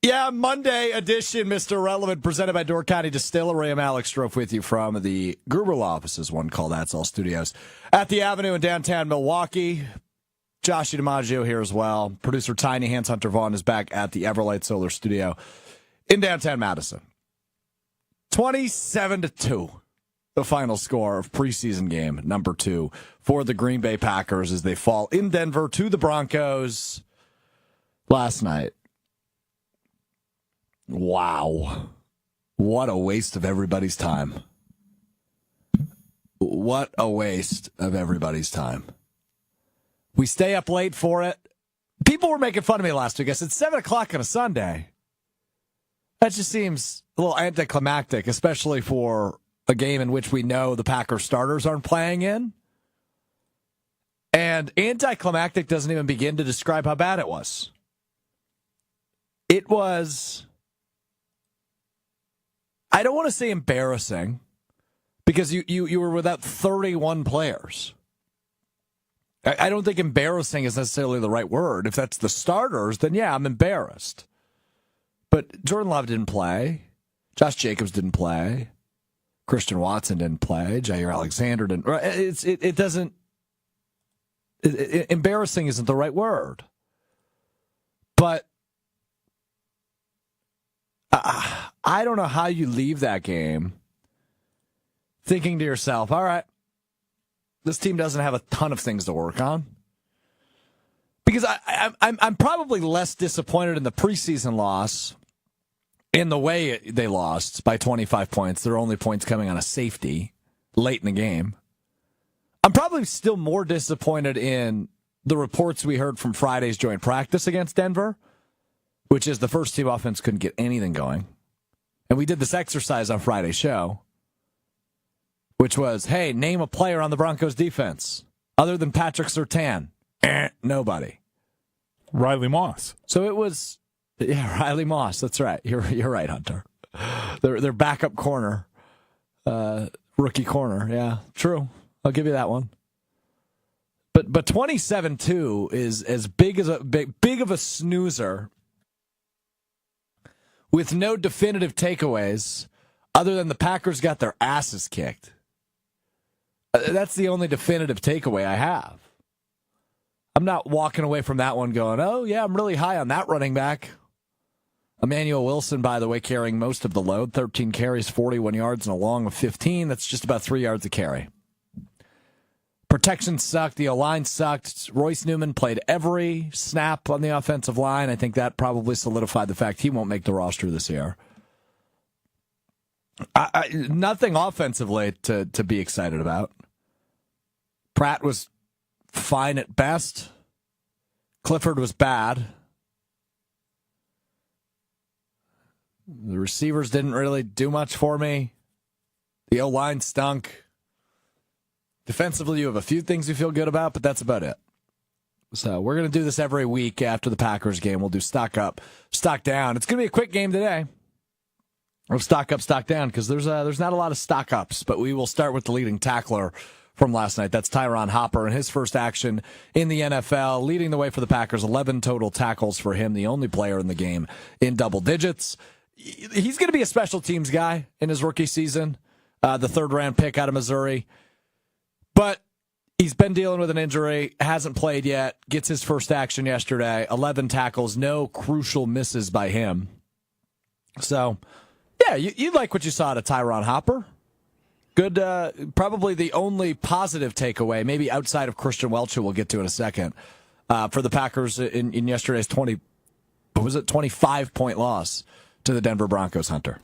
Yeah, Monday edition, Mr. Relevant, presented by Door County Distillery. I'm Alex Strouf with you from the Gruber Law offices, one called That's All Studios, at the Avenue in downtown Milwaukee. Josh DiMaggio here as well. Producer Tiny Hands Hunter Vaughn is back at the Everlight Solar Studio in downtown Madison. 27-2, the final score of preseason game number 2 for the Green Bay Packers as they fall in Denver to the Broncos last night. Wow. What a waste of everybody's time. What a waste of everybody's time. We stay up late for it. People were making fun of me last week. I said 7 o'clock on a Sunday. That just seems a little anticlimactic, especially for a game in which we know the Packers starters aren't playing in. And anticlimactic doesn't even begin to describe how bad it was. It was, I don't want to say embarrassing, because you were without 31 players. I don't think embarrassing is necessarily the right word. If that's the starters, then yeah, I'm embarrassed. But Jordan Love didn't play. Josh Jacobs didn't play. Christian Watson didn't play. Jair Alexander didn't. It doesn't. Embarrassing isn't the right word. But I don't know how you leave that game thinking to yourself, all right, this team doesn't have a ton of things to work on. Because I'm probably less disappointed in the preseason loss in the way they lost by 25 points. Their only points coming on a safety late in the game. I'm probably still more disappointed in the reports we heard from Friday's joint practice against Denver, which is the first team offense couldn't get anything going. And we did this exercise on Friday's show, which was, hey, name a player on the Broncos defense other than Patrick Surtain. Nobody. Riley Moss. So it was, yeah, Riley Moss. That's right. You're right, Hunter. Their backup corner, rookie corner. Yeah, true. I'll give you that one. But 27-2 is as big of a snoozer with no definitive takeaways other than the Packers got their asses kicked. That's the only definitive takeaway I have. I'm not walking away from that one going, oh, yeah, I'm really high on that running back. Emmanuel Wilson, by the way, carrying most of the load. 13 carries, 41 yards, and a long of 15. That's just about 3 yards a carry. Protection sucked. The O-line sucked. Royce Newman played every snap on the offensive line. I think that probably solidified the fact he won't make the roster this year. Nothing offensively to be excited about. Pratt was fine at best. Clifford was bad. The receivers didn't really do much for me. The O-line stunk. Defensively, you have a few things you feel good about, but that's about it. So we're going to do this every week after the Packers game. We'll do stock up, stock down. It's going to be a quick game today. We'll stock up, stock down, because there's not a lot of stock ups, but we will start with the leading tackler from last night. That's Tyron Hopper, and his first action in the NFL, leading the way for the Packers. 11 total tackles for him, the only player in the game in double digits. He's going to be a special teams guy in his rookie season, the third-round pick out of Missouri. But he's been dealing with an injury, hasn't played yet, gets his first action yesterday. 11 tackles, no crucial misses by him. So, yeah, you like what you saw out of Tyron Hopper. Good, probably the only positive takeaway, maybe outside of Christian Welch, who we'll get to in a second, for the Packers in yesterday's 25-point loss to the Denver Broncos, Hunter.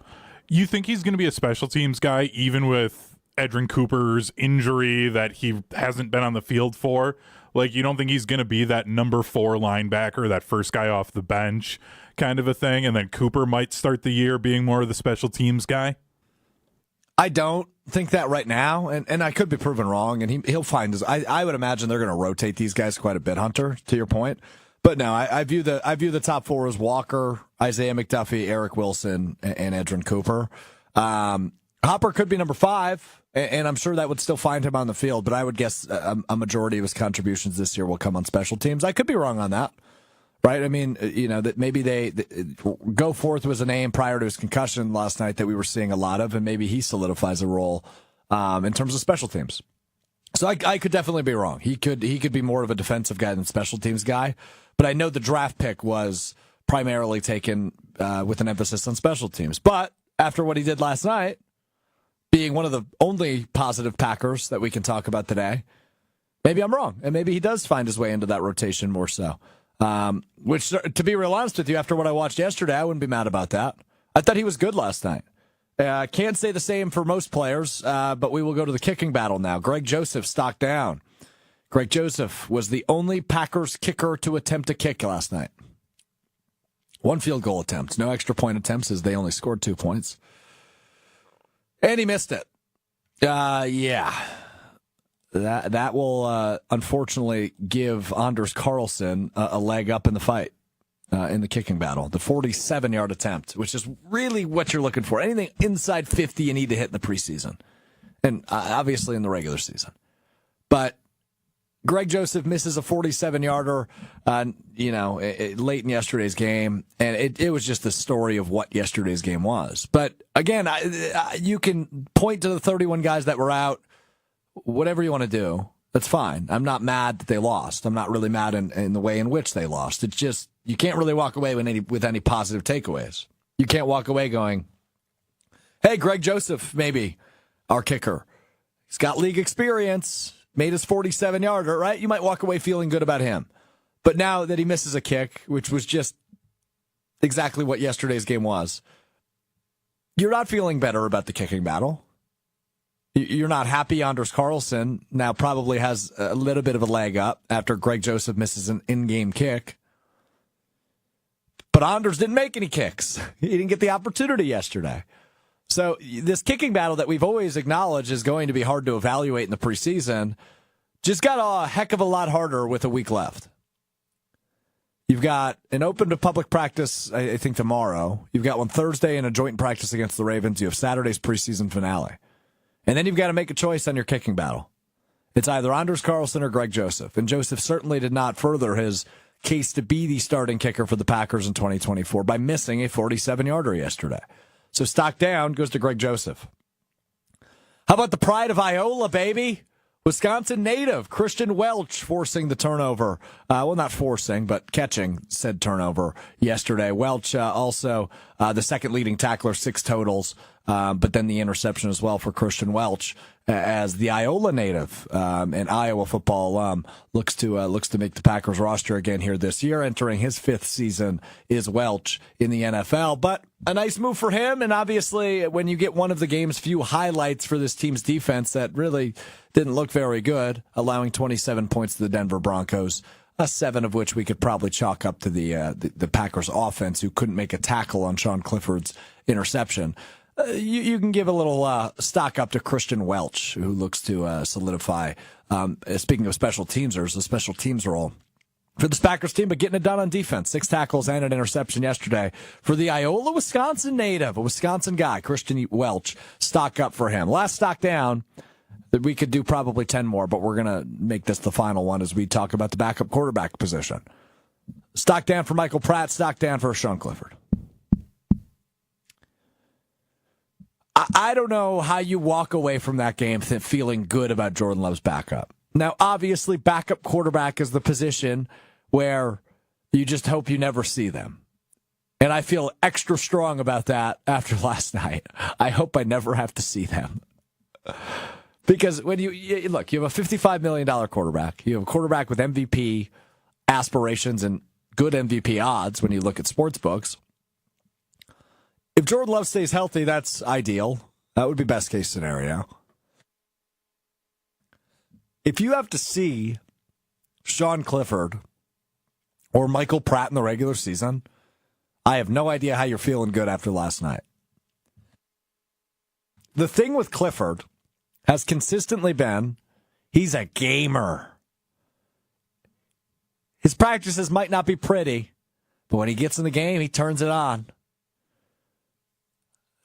You think he's going to be a special teams guy, even with Edrin Cooper's injury that he hasn't been on the field for? Like, you don't think he's going to be that number 4 linebacker, that first guy off the bench kind of a thing, and then Cooper might start the year being more of the special teams guy? I don't think that right now, and I could be proven wrong, and he'll find his. I would imagine they're going to rotate these guys quite a bit, Hunter, to your point. But no, I view the top 4 as Walker, Isaiah McDuffie, Eric Wilson, and Edrin Cooper. Hopper could be number 5, and I'm sure that would still find him on the field, but I would guess a majority of his contributions this year will come on special teams. I could be wrong on that. right? I mean, that maybe Go Forth was a name prior to his concussion last night that we were seeing a lot of, and maybe he solidifies a role in terms of special teams. So I could definitely be wrong. He could be more of a defensive guy than special teams guy, but I know the draft pick was primarily taken with an emphasis on special teams. But after what he did last night, being one of the only positive Packers that we can talk about today, maybe I'm wrong, and maybe he does find his way into that rotation more so. Which, to be real honest with you, after what I watched yesterday, I wouldn't be mad about that. I thought he was good last night. Can't say the same for most players, but we will go to the kicking battle now. Greg Joseph stock down. Greg Joseph was the only Packers kicker to attempt a kick last night. 1 field goal attempt, no extra point attempts as they only scored 2 points. And he missed it. Yeah. That will unfortunately give Anders Carlson a leg up in the fight. In the kicking battle, the 47-yard attempt, which is really what you're looking for. Anything inside 50 you need to hit in the preseason, and obviously in the regular season. But Greg Joseph misses a 47-yarder, late in yesterday's game, and it was just the story of what yesterday's game was. But again, you can point to the 31 guys that were out, whatever you want to do. That's fine. I'm not mad that they lost. I'm not really mad in the way in which they lost. It's just you can't really walk away with any positive takeaways. You can't walk away going, hey, Greg Joseph, maybe our kicker. He's got league experience, made his 47-yarder, right? You might walk away feeling good about him. But now that he misses a kick, which was just exactly what yesterday's game was, you're not feeling better about the kicking battle. You're not happy Anders Carlson now probably has a little bit of a leg up after Greg Joseph misses an in-game kick. But Anders didn't make any kicks. He didn't get the opportunity yesterday. So this kicking battle that we've always acknowledged is going to be hard to evaluate in the preseason just got a heck of a lot harder with a week left. You've got an open to public practice, I think, tomorrow. You've got one Thursday and a joint practice against the Ravens. You have Saturday's preseason finale. And then you've got to make a choice on your kicking battle. It's either Anders Carlson or Greg Joseph. And Joseph certainly did not further his case to be the starting kicker for the Packers in 2024 by missing a 47-yarder yesterday. So stock down goes to Greg Joseph. How about the pride of Iola, baby? Wisconsin native Christian Welch forcing the turnover. Well, not forcing, but catching said turnover yesterday. Welch also the second leading tackler, 6 totals, but then the interception as well for Christian Welch as the Iola native and Iowa football alum looks to make the Packers roster again here this year. Entering his 5th season is Welch in the NFL, but a nice move for him. And obviously, when you get one of the game's few highlights for this team's defense that really didn't look very good, allowing 27 points to the Denver Broncos, 7 of which we could probably chalk up to the Packers offense, who couldn't make a tackle on Sean Clifford's interception. You can give a little stock up to Christian Welch, who looks to solidify, speaking of special teamsers, the special teams role for this Packers team, but getting it done on defense. 6 tackles and an interception yesterday for the Iola, Wisconsin native, a Wisconsin guy, Christian Welch. Stock up for him. Last stock down. That we could do probably 10 more, but we're going to make this the final one as we talk about the backup quarterback position. Stock down for Michael Pratt, stock down for Sean Clifford. I don't know how you walk away from that game feeling good about Jordan Love's backup. Now, obviously, backup quarterback is the position where you just hope you never see them. And I feel extra strong about that after last night. I hope I never have to see them. Because when you look, you have a $55 million quarterback. You have a quarterback with MVP aspirations and good MVP odds when you look at sports books. If Jordan Love stays healthy, that's ideal. That would be best case scenario. If you have to see Sean Clifford or Michael Pratt in the regular season, I have no idea how you're feeling good after last night. The thing with Clifford has consistently been, he's a gamer. His practices might not be pretty, but when he gets in the game, he turns it on.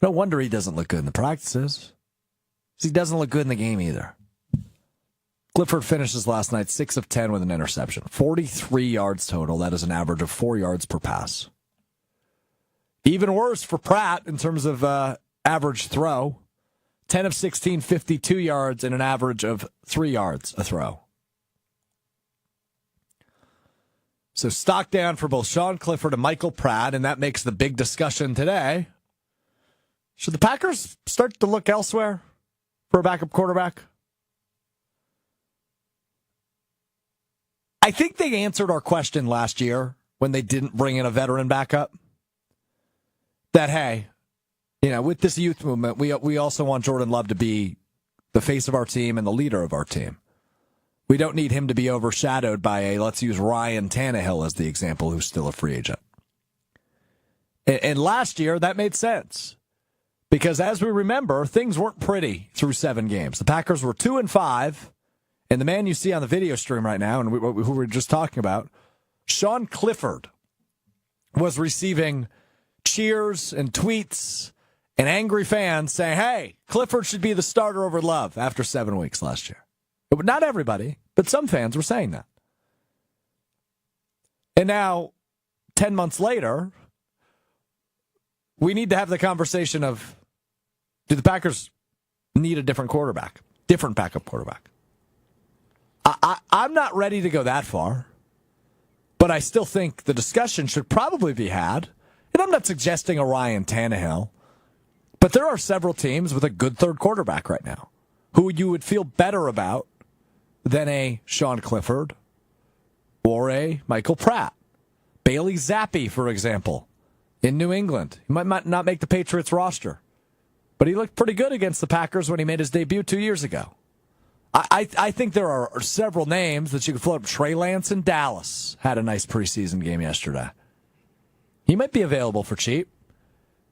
No wonder he doesn't look good in the practices. He doesn't look good in the game either. Clifford finishes last night 6 of 10 with an interception. 43 yards total. That is an average of 4 yards per pass. Even worse for Pratt in terms of average throw. 10 of 16, 52 yards, and an average of 3 yards a throw. So stock down for both Sean Clifford and Michael Pratt, and that makes the big discussion today. Should the Packers start to look elsewhere for a backup quarterback? I think they answered our question last year when they didn't bring in a veteran backup. That, hey, with this youth movement, we also want Jordan Love to be the face of our team and the leader of our team. We don't need him to be overshadowed by let's use Ryan Tannehill as the example, who's still a free agent. And last year, that made sense. Because as we remember, things weren't pretty through 7 games. The Packers were 2-5, and the man you see on the video stream right now, and who we were just talking about, Sean Clifford, was receiving cheers and tweets and angry fans saying, hey, Clifford should be the starter over Love after 7 weeks last year. But not everybody, but some fans were saying that. And now, 10 months later, we need to have the conversation of, do the Packers need a different quarterback, different backup quarterback? I'm not ready to go that far, but I still think the discussion should probably be had. And I'm not suggesting a Ryan Tannehill, but there are several teams with a good third quarterback right now who you would feel better about than a Sean Clifford or a Michael Pratt. Bailey Zappi, for example, in New England. He might not make the Patriots roster, but he looked pretty good against the Packers when he made his debut 2 years ago. I think there are several names that you could float up. Trey Lance in Dallas had a nice preseason game yesterday. He might be available for cheap,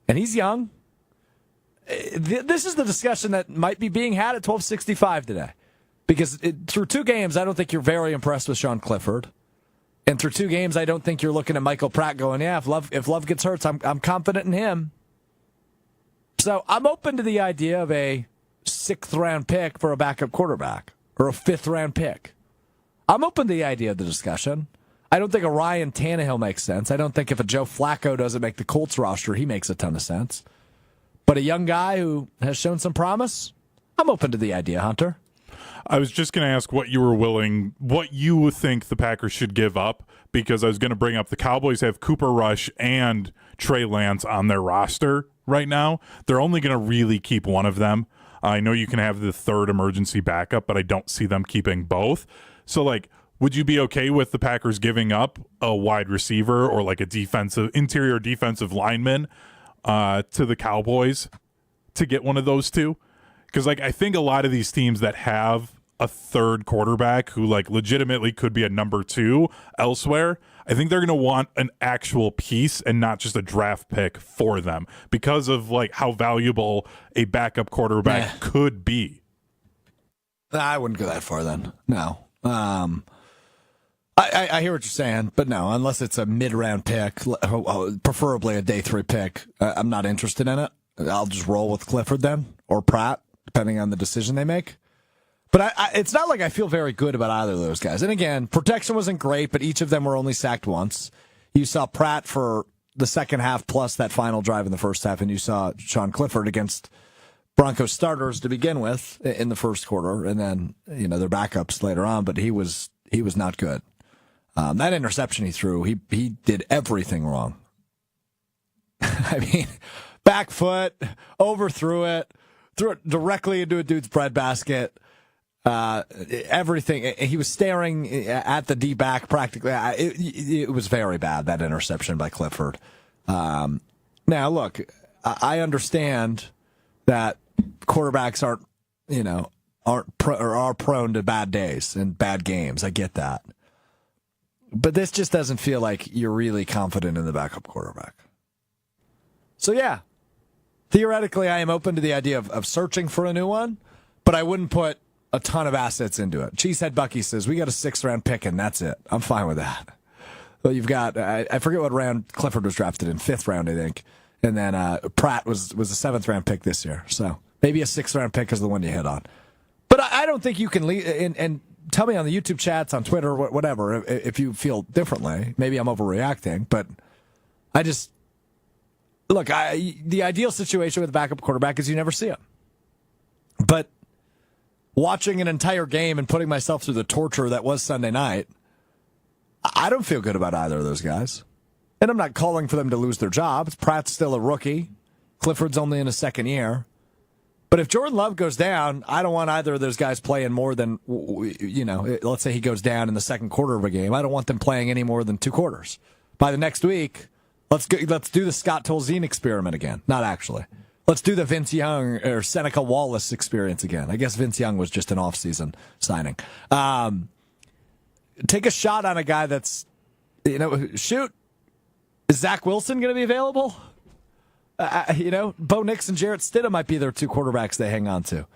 and he's young. This is the discussion that might be being had at 1265 today. Because through 2 games, I don't think you're very impressed with Sean Clifford. And through 2 games, I don't think you're looking at Michael Pratt going, yeah, if Love gets hurt, I'm confident in him. So I'm open to the idea of a 6th-round pick for a backup quarterback or a 5th-round pick. I'm open to the idea of the discussion. I don't think a Ryan Tannehill makes sense. I don't think if a Joe Flacco doesn't make the Colts roster, he makes a ton of sense. But a young guy who has shown some promise, I'm open to the idea, Hunter. I was just going to ask what you would think the Packers should give up, because I was going to bring up the Cowboys have Cooper Rush and Trey Lance on their roster right now. They're only going to really keep one of them. I know you can have the 3rd emergency backup, but I don't see them keeping both. So, would you be okay with the Packers giving up a wide receiver or a interior defensive lineman to the Cowboys to get one of those two? Because, I think a lot of these teams that have a 3rd quarterback who, legitimately could be a number 2 elsewhere, I think they're going to want an actual piece and not just a draft pick for them because of, how valuable a backup quarterback could be. I wouldn't go that far then. No. I hear what you're saying, but no, unless it's a mid-round pick, preferably a day 3 pick, I'm not interested in it. I'll just roll with Clifford then, or Pratt, depending on the decision they make. But it's not like I feel very good about either of those guys. And again, protection wasn't great, but each of them were only sacked once. You saw Pratt for the second half plus that final drive in the first half, and you saw Sean Clifford against Broncos starters to begin with in the first quarter, and then their backups later on. But he was not good. That interception he threw, he did everything wrong. I mean, back foot, overthrew it, threw it directly into a dude's breadbasket. Everything. He was staring at the D-back practically. It was very bad, that interception by Clifford. Now, look, I understand that quarterbacks are prone to bad days and bad games. I get that. But this just doesn't feel like you're really confident in the backup quarterback. So, yeah, theoretically, I am open to the idea of searching for a new one, but I wouldn't put a ton of assets into it. Cheesehead Bucky says, we got a 6th-round pick, and that's it. I'm fine with that. Well, you've got, I forget what round Clifford was drafted in, 5th round, I think. And then Pratt was a 7th-round pick this year. So maybe a 6th-round pick is the one you hit on. But I don't think you can leave, and tell me on the YouTube chats, on Twitter, whatever, if you feel differently. Maybe I'm overreacting, but I just look. The ideal situation with a backup quarterback is you never see him. But watching an entire game and putting myself through the torture that was Sunday night, I don't feel good about either of those guys. And I'm not calling for them to lose their jobs. Pratt's still a rookie. Clifford's only in his second year. But if Jordan Love goes down, I don't want either of those guys playing more than, let's say he goes down in the second quarter of a game. I don't want them playing any more than 2 quarters. By the next week, let's do the Scott Tolzien experiment again. Not actually. Let's do the Vince Young or Seneca Wallace experience again. I guess Vince Young was just an off-season signing. Take a shot on a guy that's, shoot. Is Zach Wilson going to be available? Bo Nix and Jarrett Stidham might be their 2 quarterbacks they hang on to.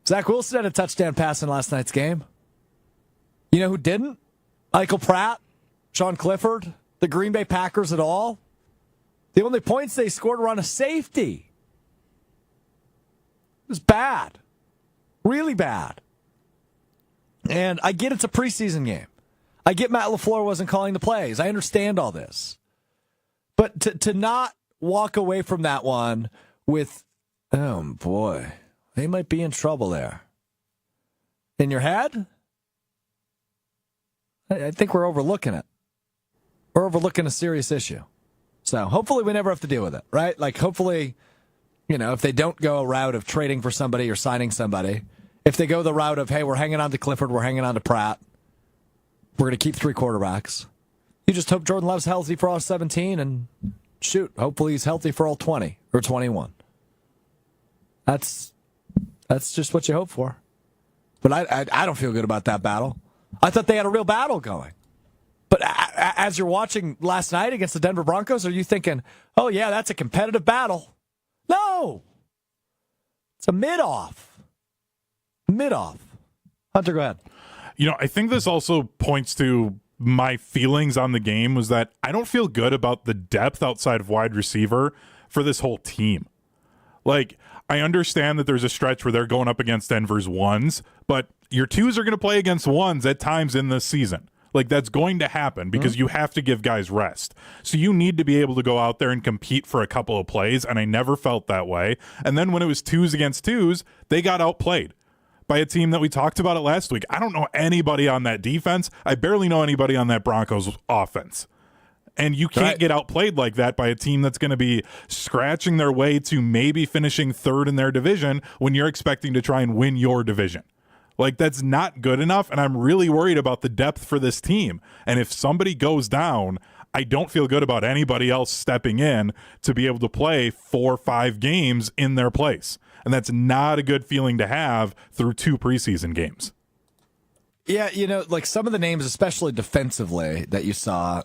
Zach Wilson had a touchdown pass in last night's game. You know who didn't? Michael Pratt, Sean Clifford, the Green Bay Packers at all. The only points they scored were on a safety. It was bad. Really bad. And I get it's a preseason game. I get Matt LaFleur wasn't calling the plays. I understand all this. But to not walk away from that one with, oh boy, they might be in trouble there. In your head? I think we're overlooking it. We're overlooking a serious issue. So hopefully we never have to deal with it, right? Like hopefully, if they don't go a route of trading for somebody or signing somebody, if they go the route of, hey, we're hanging on to Clifford, we're hanging on to Pratt, we're going to keep 3 quarterbacks. You just hope Jordan Love's healthy for all 17 and shoot, hopefully he's healthy for all 20 or 21. That's just what you hope for. But I don't feel good about that battle. I thought they had a real battle going. But as you're watching last night against the Denver Broncos, are you thinking, oh, yeah, that's a competitive battle? No. It's a mid-off. Mid-off. Hunter, go ahead. I think this also points to my feelings on the game was that I don't feel good about the depth outside of wide receiver for this whole team. Like, I understand that there's a stretch where they're going up against Denver's ones, but your twos are going to play against ones at times in this season. Like, that's going to happen because you have to give guys rest. So you need to be able to go out there and compete for a couple of plays, and I never felt that way. And then when it was twos against twos, they got outplayed by a team that we talked about it last week. I don't know anybody on that defense. I barely know anybody on that Broncos offense. And you can't get outplayed like that by a team that's going to be scratching their way to maybe finishing 3rd in their division when you're expecting to try and win your division. Like, that's not good enough, and I'm really worried about the depth for this team. And if somebody goes down, I don't feel good about anybody else stepping in to be able to play 4 or 5 games in their place. And that's not a good feeling to have through 2 preseason games. Yeah, like some of the names, especially defensively, that you saw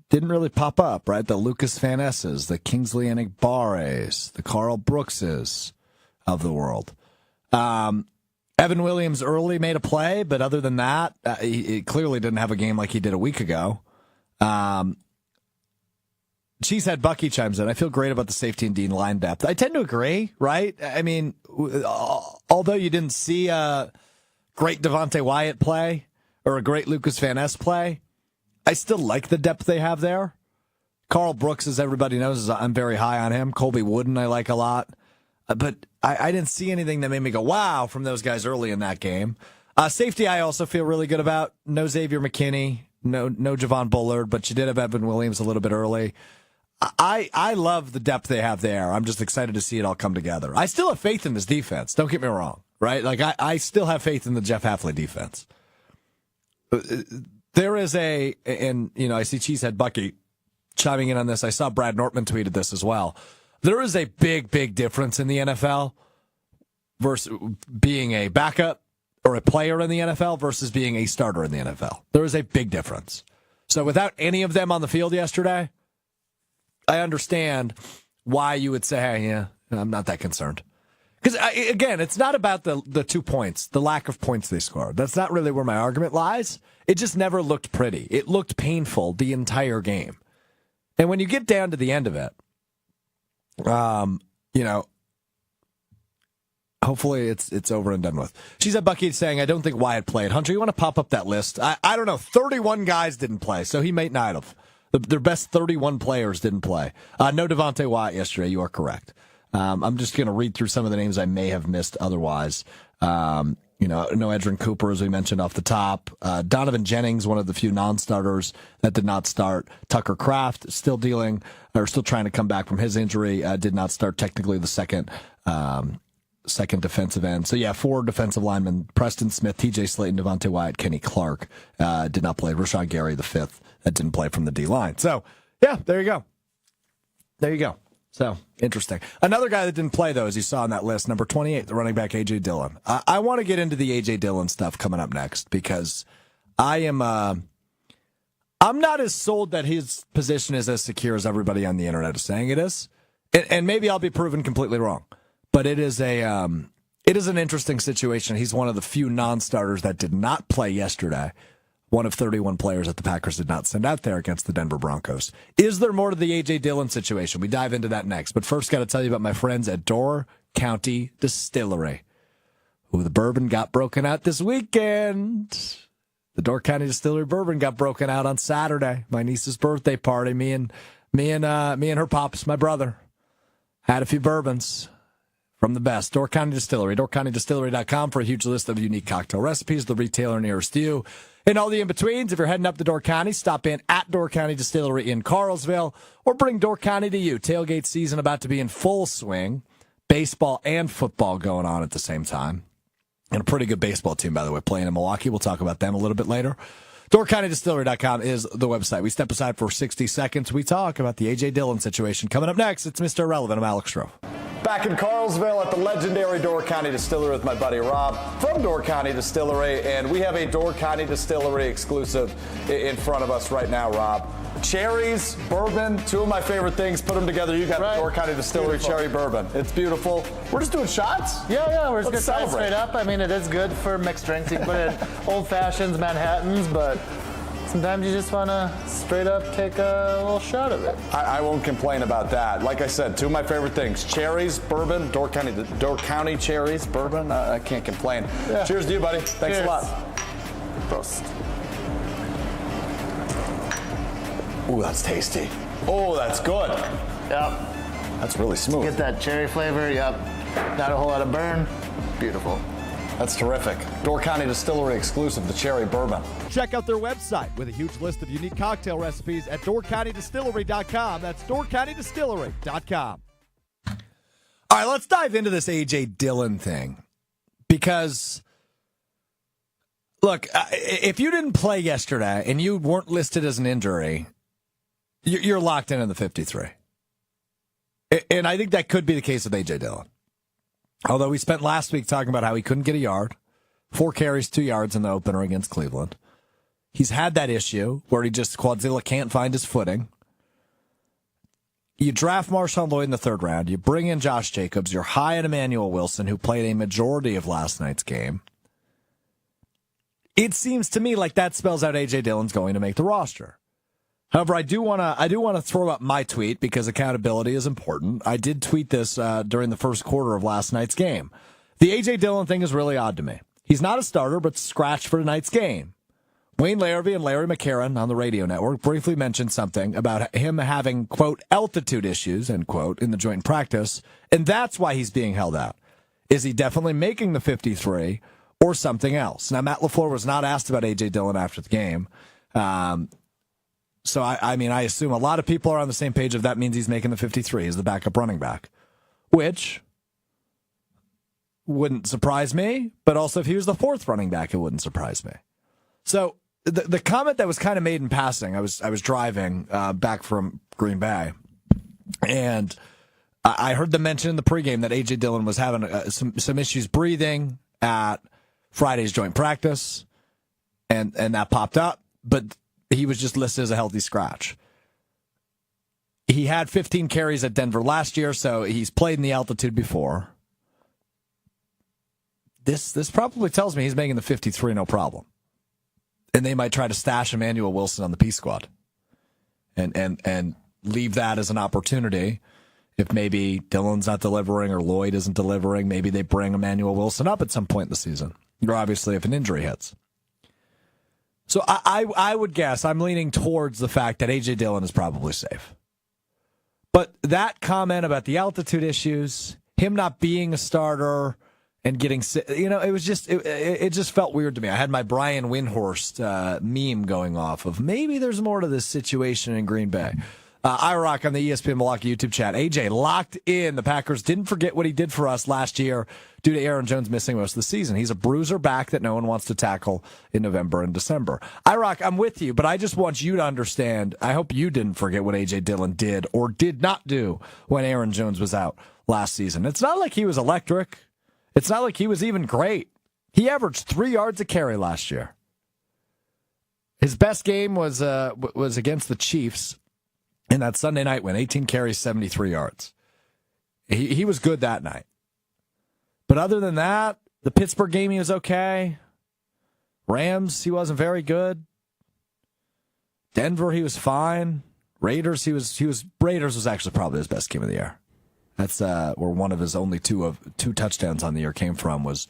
didn't really pop up, right? The Lucas Van Nesses, the Kingsley Enikbares, the Carl Brookses of the world. Evan Williams early made a play, but other than that, he clearly didn't have a game like he did a week ago. Cheesehead Bucky chimes in. I feel great about the safety and D line depth. I tend to agree, right? I mean, although you didn't see a great Devontae Wyatt play or a great Lucas Van Ness play, I still like the depth they have there. Carl Brooks, as everybody knows, I'm very high on him. Colby Wooden I like a lot. But I didn't see anything that made me go, wow, from those guys early in that game. Safety I also feel really good about. No Xavier McKinney, no Javon Bullard, but you did have Evan Williams a little bit early. I love the depth they have there. I'm just excited to see it all come together. I still have faith in this defense. Don't get me wrong, right? Like, I still have faith in the Jeff Hafley defense. There is I see Cheesehead Bucky chiming in on this. I saw Brad Nortman tweeted this as well. There is a big, big difference in the NFL versus being a backup or a player in the NFL versus being a starter in the NFL. There is a big difference. So without any of them on the field yesterday, I understand why you would say, hey, yeah, I'm not that concerned. Because, again, it's not about the 2 points, the lack of points they scored. That's not really where my argument lies. It just never looked pretty. It looked painful the entire game. And when you get down to the end of it, hopefully it's over and done with. She said, Bucky saying, I don't think Wyatt played. Hunter, you want to pop up that list? I don't know. 31 guys didn't play, so he might not have. Their best 31 players didn't play. No Devontae Wyatt yesterday. You are correct. I'm just going to read through some of the names I may have missed otherwise. No Edrin Cooper, as we mentioned off the top. Donovan Jennings, one of the few non-starters that did not start. Tucker Kraft, still trying to come back from his injury, did not start, technically the second defensive end. So, 4 defensive linemen: Preston Smith, TJ Slayton, Devontae Wyatt, Kenny Clark did not play. Rashawn Gary, the 5th, that didn't play from the D-line. So, there you go. So, interesting. Another guy that didn't play, though, as you saw on that list, number 28, the running back, AJ Dillon. I want to get into the AJ Dillon stuff coming up next, because I'm not as sold that his position is as secure as everybody on the internet is saying it is. And maybe I'll be proven completely wrong. But it is an interesting situation. He's one of the few non-starters that did not play yesterday. One of 31 players that the Packers did not send out there against the Denver Broncos. Is there more to the A.J. Dillon situation? We dive into that next. But first, got to tell you about my friends at Door County Distillery, who the bourbon got broken out this weekend. The Door County Distillery bourbon got broken out on Saturday. My niece's birthday party. Me and her pops, my brother, had a few bourbons. From the best, Door County Distillery, DoorCountyDistillery.com for a huge list of unique cocktail recipes, the retailer nearest you, and all the in-betweens. If you're heading up to Door County, stop in at Door County Distillery in Carlsville, or bring Door County to you. Tailgate season about to be in full swing. Baseball and football going on at the same time. And a pretty good baseball team, by the way, playing in Milwaukee. We'll talk about them a little bit later. DoorCountyDistillery.com is the website. We step aside for 60 seconds. We talk about the A.J. Dillon situation. Coming up next, it's Mr. Irrelevant. I'm Alex Strouf. Back in Carlsville at the legendary Door County Distillery with my buddy Rob from Door County Distillery, and we have a Door County Distillery exclusive in front of us right now, Rob. Cherries, bourbon, two of my favorite things. Put them together. You got the Door County Distillery cherry bourbon. It's beautiful. We're just doing shots? Yeah, we're just going to celebrate. straight up. I mean, it is good for mixed drinks. You can put it in old fashions, Manhattans, but sometimes you just want to straight up take a little shot of it. I won't complain about that. Like I said, two of my favorite things: cherries, bourbon. Door County cherries, bourbon. I can't complain. Yeah. Cheers to you, buddy. Thanks a lot. Prost. Ooh, that's tasty. Oh, that's good. Yep. That's really smooth. Get that cherry flavor. Yep. Not a whole lot of burn. Beautiful. That's terrific. Door County Distillery exclusive, the cherry bourbon. Check out their website with a huge list of unique cocktail recipes at DoorCountyDistillery.com. That's DoorCountyDistillery.com. All right, let's dive into this A.J. Dillon thing. Because, look, if you didn't play yesterday and you weren't listed as an injury, you're locked in the 53. And I think that could be the case with A.J. Dillon. Although we spent last week talking about how he couldn't get a yard, 4 carries, 2 yards in the opener against Cleveland. He's had that issue where Quadzilla can't find his footing. You draft Marshawn Lloyd in the 3rd round. You bring in Josh Jacobs. You're high on Emmanuel Wilson, who played a majority of last night's game. It seems to me like that spells out A.J. Dillon's going to make the roster. However, I do want to throw up my tweet because accountability is important. I did tweet this during the first quarter of last night's game. The A.J. Dillon thing is really odd to me. He's not a starter, but scratched for tonight's game. Wayne Larrabee and Larry McCarron on the radio network briefly mentioned something about him having, quote, altitude issues, end quote, in the joint practice, and that's why he's being held out. Is he definitely making the 53 or something else? Now, Matt LaFleur was not asked about A.J. Dillon after the game. So, I assume a lot of people are on the same page of that means he's making the 53 as the backup running back, which wouldn't surprise me, but also if he was the 4th running back, it wouldn't surprise me. So the comment that was kind of made in passing, I was driving back from Green Bay, and I heard them mention in the pregame that A.J. Dillon was having some issues breathing at Friday's joint practice, and that popped up, but he was just listed as a healthy scratch. He had 15 carries at Denver last year, so he's played in the altitude before. This probably tells me he's making the 53 no problem. And they might try to stash Emmanuel Wilson on the P squad and leave that as an opportunity If maybe Dillon's not delivering or Lloyd isn't delivering, maybe they bring Emmanuel Wilson up at some point in the season. Or obviously if an injury hits. So I would guess I'm leaning towards the fact that AJ Dillon is probably safe. But that comment about the altitude issues, him not being a starter and getting sick, it was just it just felt weird to me. I had my Brian Windhorst meme going off of maybe there's more to this situation in Green Bay. IROC on the ESPN Milwaukee YouTube chat. AJ locked in. The Packers didn't forget what he did for us last year due to Aaron Jones missing most of the season. He's a bruiser back that no one wants to tackle in November and December. IROC, I'm with you, but I just want you to understand. I hope you didn't forget what AJ Dillon did or did not do when Aaron Jones was out last season. It's not like he was electric. It's not like he was even great. He averaged 3 yards a carry last year. His best game was against the Chiefs. In that Sunday night win, 18 carries, 73 yards. He was good that night. But other than that, the Pittsburgh game, he was okay. Rams, he wasn't very good. Denver, he was fine. Raiders, Raiders was actually probably his best game of the year. That's where one of his only two touchdowns on the year came from was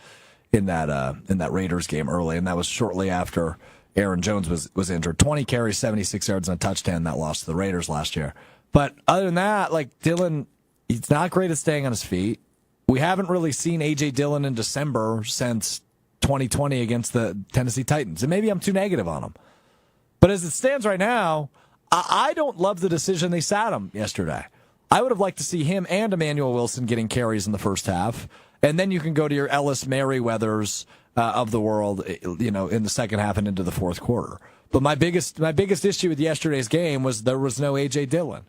in that Raiders game early, and that was shortly after Aaron Jones was injured. 20 carries, 76 yards, and a touchdown that lost to the Raiders last year. But other than that, like Dillon, he's not great at staying on his feet. We haven't really seen A.J. Dillon in December since 2020 against the Tennessee Titans. And maybe I'm too negative on him. But as it stands right now, I don't love the decision they sat him yesterday. I would have liked to see him and Emmanuel Wilson getting carries in the first half. And then you can go to your Ellis Merriweathers of the world, in the second half and into the fourth quarter. But my biggest issue with yesterday's game was there was no A.J. Dillon.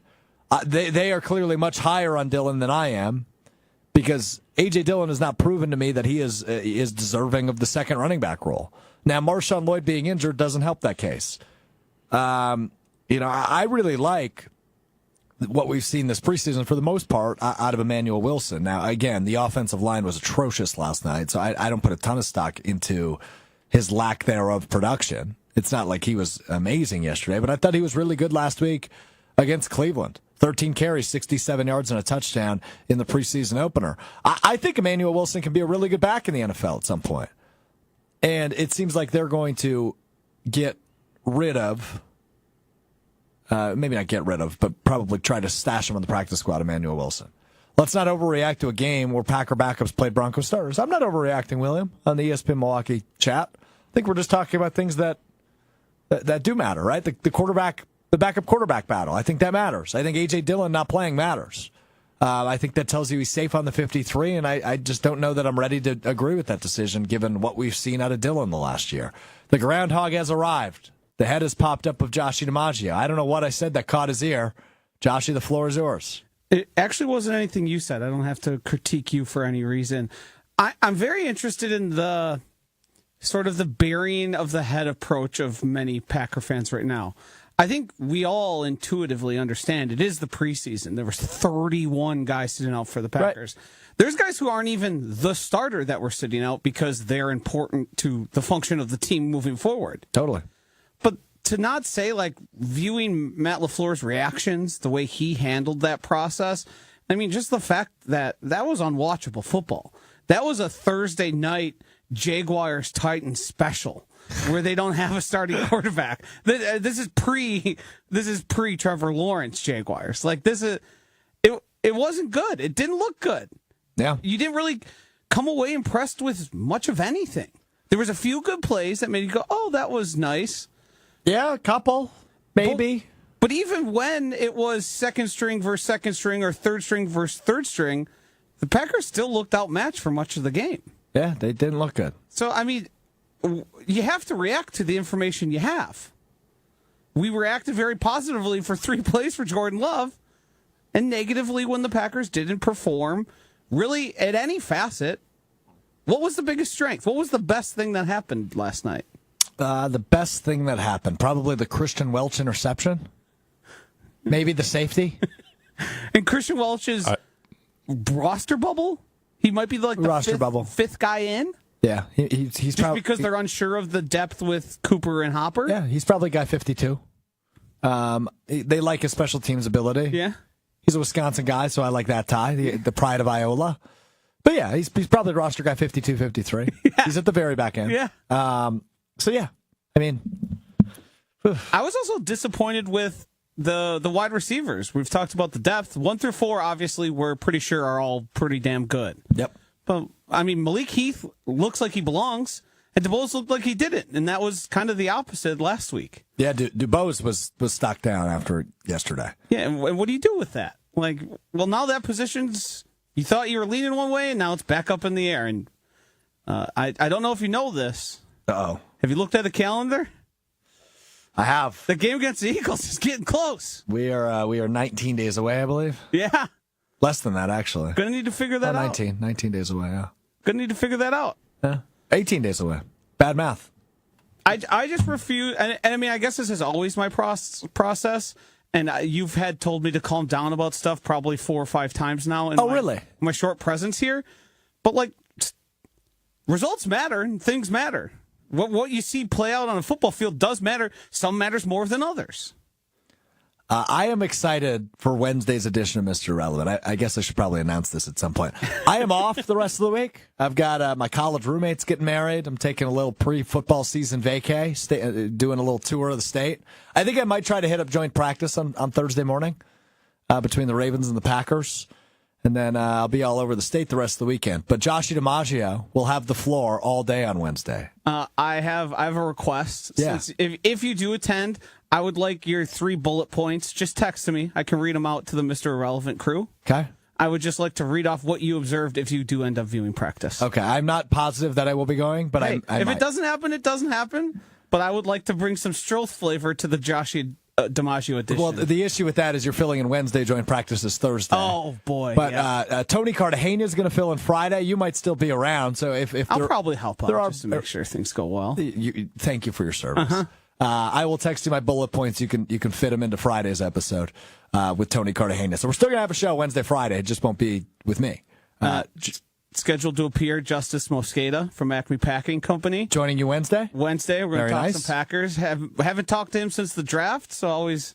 They are clearly much higher on Dillon than I am because A.J. Dillon has not proven to me that he is deserving of the second running back role. Now, Marshawn Lloyd being injured doesn't help that case. I really like what we've seen this preseason for the most part out of Emmanuel Wilson. Now, again, the offensive line was atrocious last night, so I don't put a ton of stock into his lack thereof production. It's not like he was amazing yesterday, but I thought he was really good last week against Cleveland. 13 carries, 67 yards, and a touchdown in the preseason opener. I think Emmanuel Wilson can be a really good back in the NFL at some point. And it seems like they're going to get rid of maybe not get rid of, but probably try to stash him on the practice squad, Emmanuel Wilson. Let's not overreact to a game where Packer backups played Broncos starters. I'm not overreacting, William, on the ESPN Milwaukee chat. I think we're just talking about things that do matter, right? The backup quarterback battle. I think that matters. I think A.J. Dillon not playing matters. I think that tells you he's safe on the 53, and I just don't know that I'm ready to agree with that decision given what we've seen out of Dillon the last year. The groundhog has arrived. The head has popped up of Joshie DiMaggio. I don't know what I said that caught his ear. Joshie, the floor is yours. It actually wasn't anything you said. I don't have to critique you for any reason. I'm very interested in the sort of the burying of the head approach of many Packer fans right now. I think we all intuitively understand it is the preseason. There was 31 guys sitting out for the Packers. Right. There's guys who aren't even the starter that were sitting out because they're important to the function of the team moving forward. Totally. But to not say, viewing Matt LaFleur's reactions, the way he handled that process, I mean, just the fact that was unwatchable football. That was a Thursday night Jaguars-Titans special where they don't have a starting quarterback. This is pre Trevor Lawrence Jaguars. It wasn't good. It didn't look good. Yeah. You didn't really come away impressed with much of anything. There was a few good plays that made you go, oh, that was nice. Yeah, a couple, maybe. But even when it was second string versus second string or third string versus third string, the Packers still looked outmatched for much of the game. Yeah, they didn't look good. So, I mean, you have to react to the information you have. We reacted very positively for 3 plays for Jordan Love and negatively when the Packers didn't perform really at any facet. What was the biggest strength? What was the best thing that happened last night? The best thing that happened, probably the Christian Welch interception. Maybe the safety. And Christian Welch's roster bubble? He might be like the roster bubble. Fifth guy in? Yeah. He's just probably, because they're unsure of the depth with Cooper and Hopper? Yeah, he's probably guy 52. They like his special teams ability. Yeah. He's a Wisconsin guy, so I like that tie, the pride of Iola. But yeah, he's probably the roster guy 52, 53. Yeah. He's at the very back end. Yeah. So yeah, I mean, I was also disappointed with the wide receivers. We've talked about the depth. 1 through 4, obviously, we're pretty sure are all pretty damn good. Yep. But I mean, Malik Heath looks like he belongs, and DuBose looked like he didn't, and that was kind of the opposite last week. Yeah, DuBose was stuck down after yesterday. Yeah, and what do you do with that? Like, well, now that position's, you thought you were leaning one way, and now it's back up in the air. And I don't know if you know this. Uh-oh. Have you looked at the calendar? I have. The game against the Eagles is getting close. We are 19 days away, I believe. Yeah. Less than that, actually. Gonna need to figure that out. 19 days away, yeah. Gonna need to figure that out. 18 days away. Bad math. I just refuse, and I mean, I guess this is always my process, and you've had told me to calm down about stuff probably 4 or 5 times now. Really? My short presence here, but like, results matter and things matter. What you see play out on a football field does matter. Some matters more than others. I am excited for Wednesday's edition of Mr. Irrelevant. I guess I should probably announce this at some point. I am off the rest of the week. I've got my college roommates getting married. I'm taking a little pre-football season vacay, doing a little tour of the state. I think I might try to hit up joint practice on Thursday morning between the Ravens and the Packers. And then I'll be all over the state the rest of the weekend. But Joshie DiMaggio will have the floor all day on Wednesday. I have a request. Yeah. Since if you do attend, I would like your 3 bullet points. Just text to me. I can read them out to the Mr. Irrelevant crew. Okay. I would just like to read off what you observed if you do end up viewing practice. Okay. I'm not positive that I will be going, but hey, I if might. it doesn't happen, it doesn't happen. But I would like to bring some Strouf flavor to the Joshie DiMaggio edition. Well, the issue with that is you're filling in Wednesday, joint practice is Thursday. Oh, boy. But yeah. Tony Cartagena is going to fill in Friday. You might still be around. So if I'll probably help out just to make sure things go well. Thank you for your service. I will text you my bullet points. You can fit them into Friday's episode with Tony Cartagena. So we're still going to have a show Wednesday, Friday. It just won't be with me. Scheduled to appear Justice Mosqueda from Acme Packing Company. Joining you Wednesday? Wednesday. We're going to talk some Packers. Haven't talked to him since the draft, so always,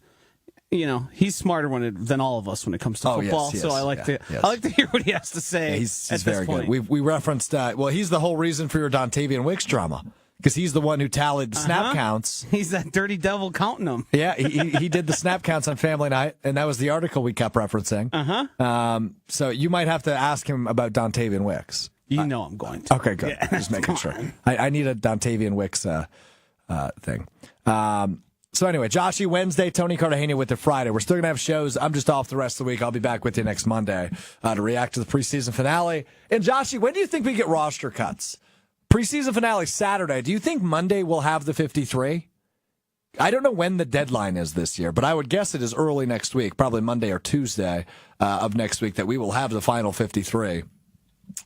he's smarter than all of us when it comes to football. Yes, so I like to hear what he has to say. Yeah, he's at very this point. good. We referenced. He's the whole reason for your Dontavian Wicks drama. Because he's the one who tallied the snap counts. He's that dirty devil counting them. Yeah, he did the snap counts on Family Night, and that was the article we kept referencing. So you might have to ask him about Dontavian Wicks. I'm going to. Okay, good. Yeah. Just making sure. I need a Dontavian Wicks thing. So anyway, Joshie Wednesday, Tony Cartagena with it Friday. We're still going to have shows. I'm just off the rest of the week. I'll be back with you next Monday to react to the preseason finale. And Joshie, when do you think we get roster cuts? Preseason finale Saturday. Do you think Monday we'll have the 53? I don't know when the deadline is this year, but I would guess it is early next week, probably Monday or Tuesday of next week, that we will have the final 53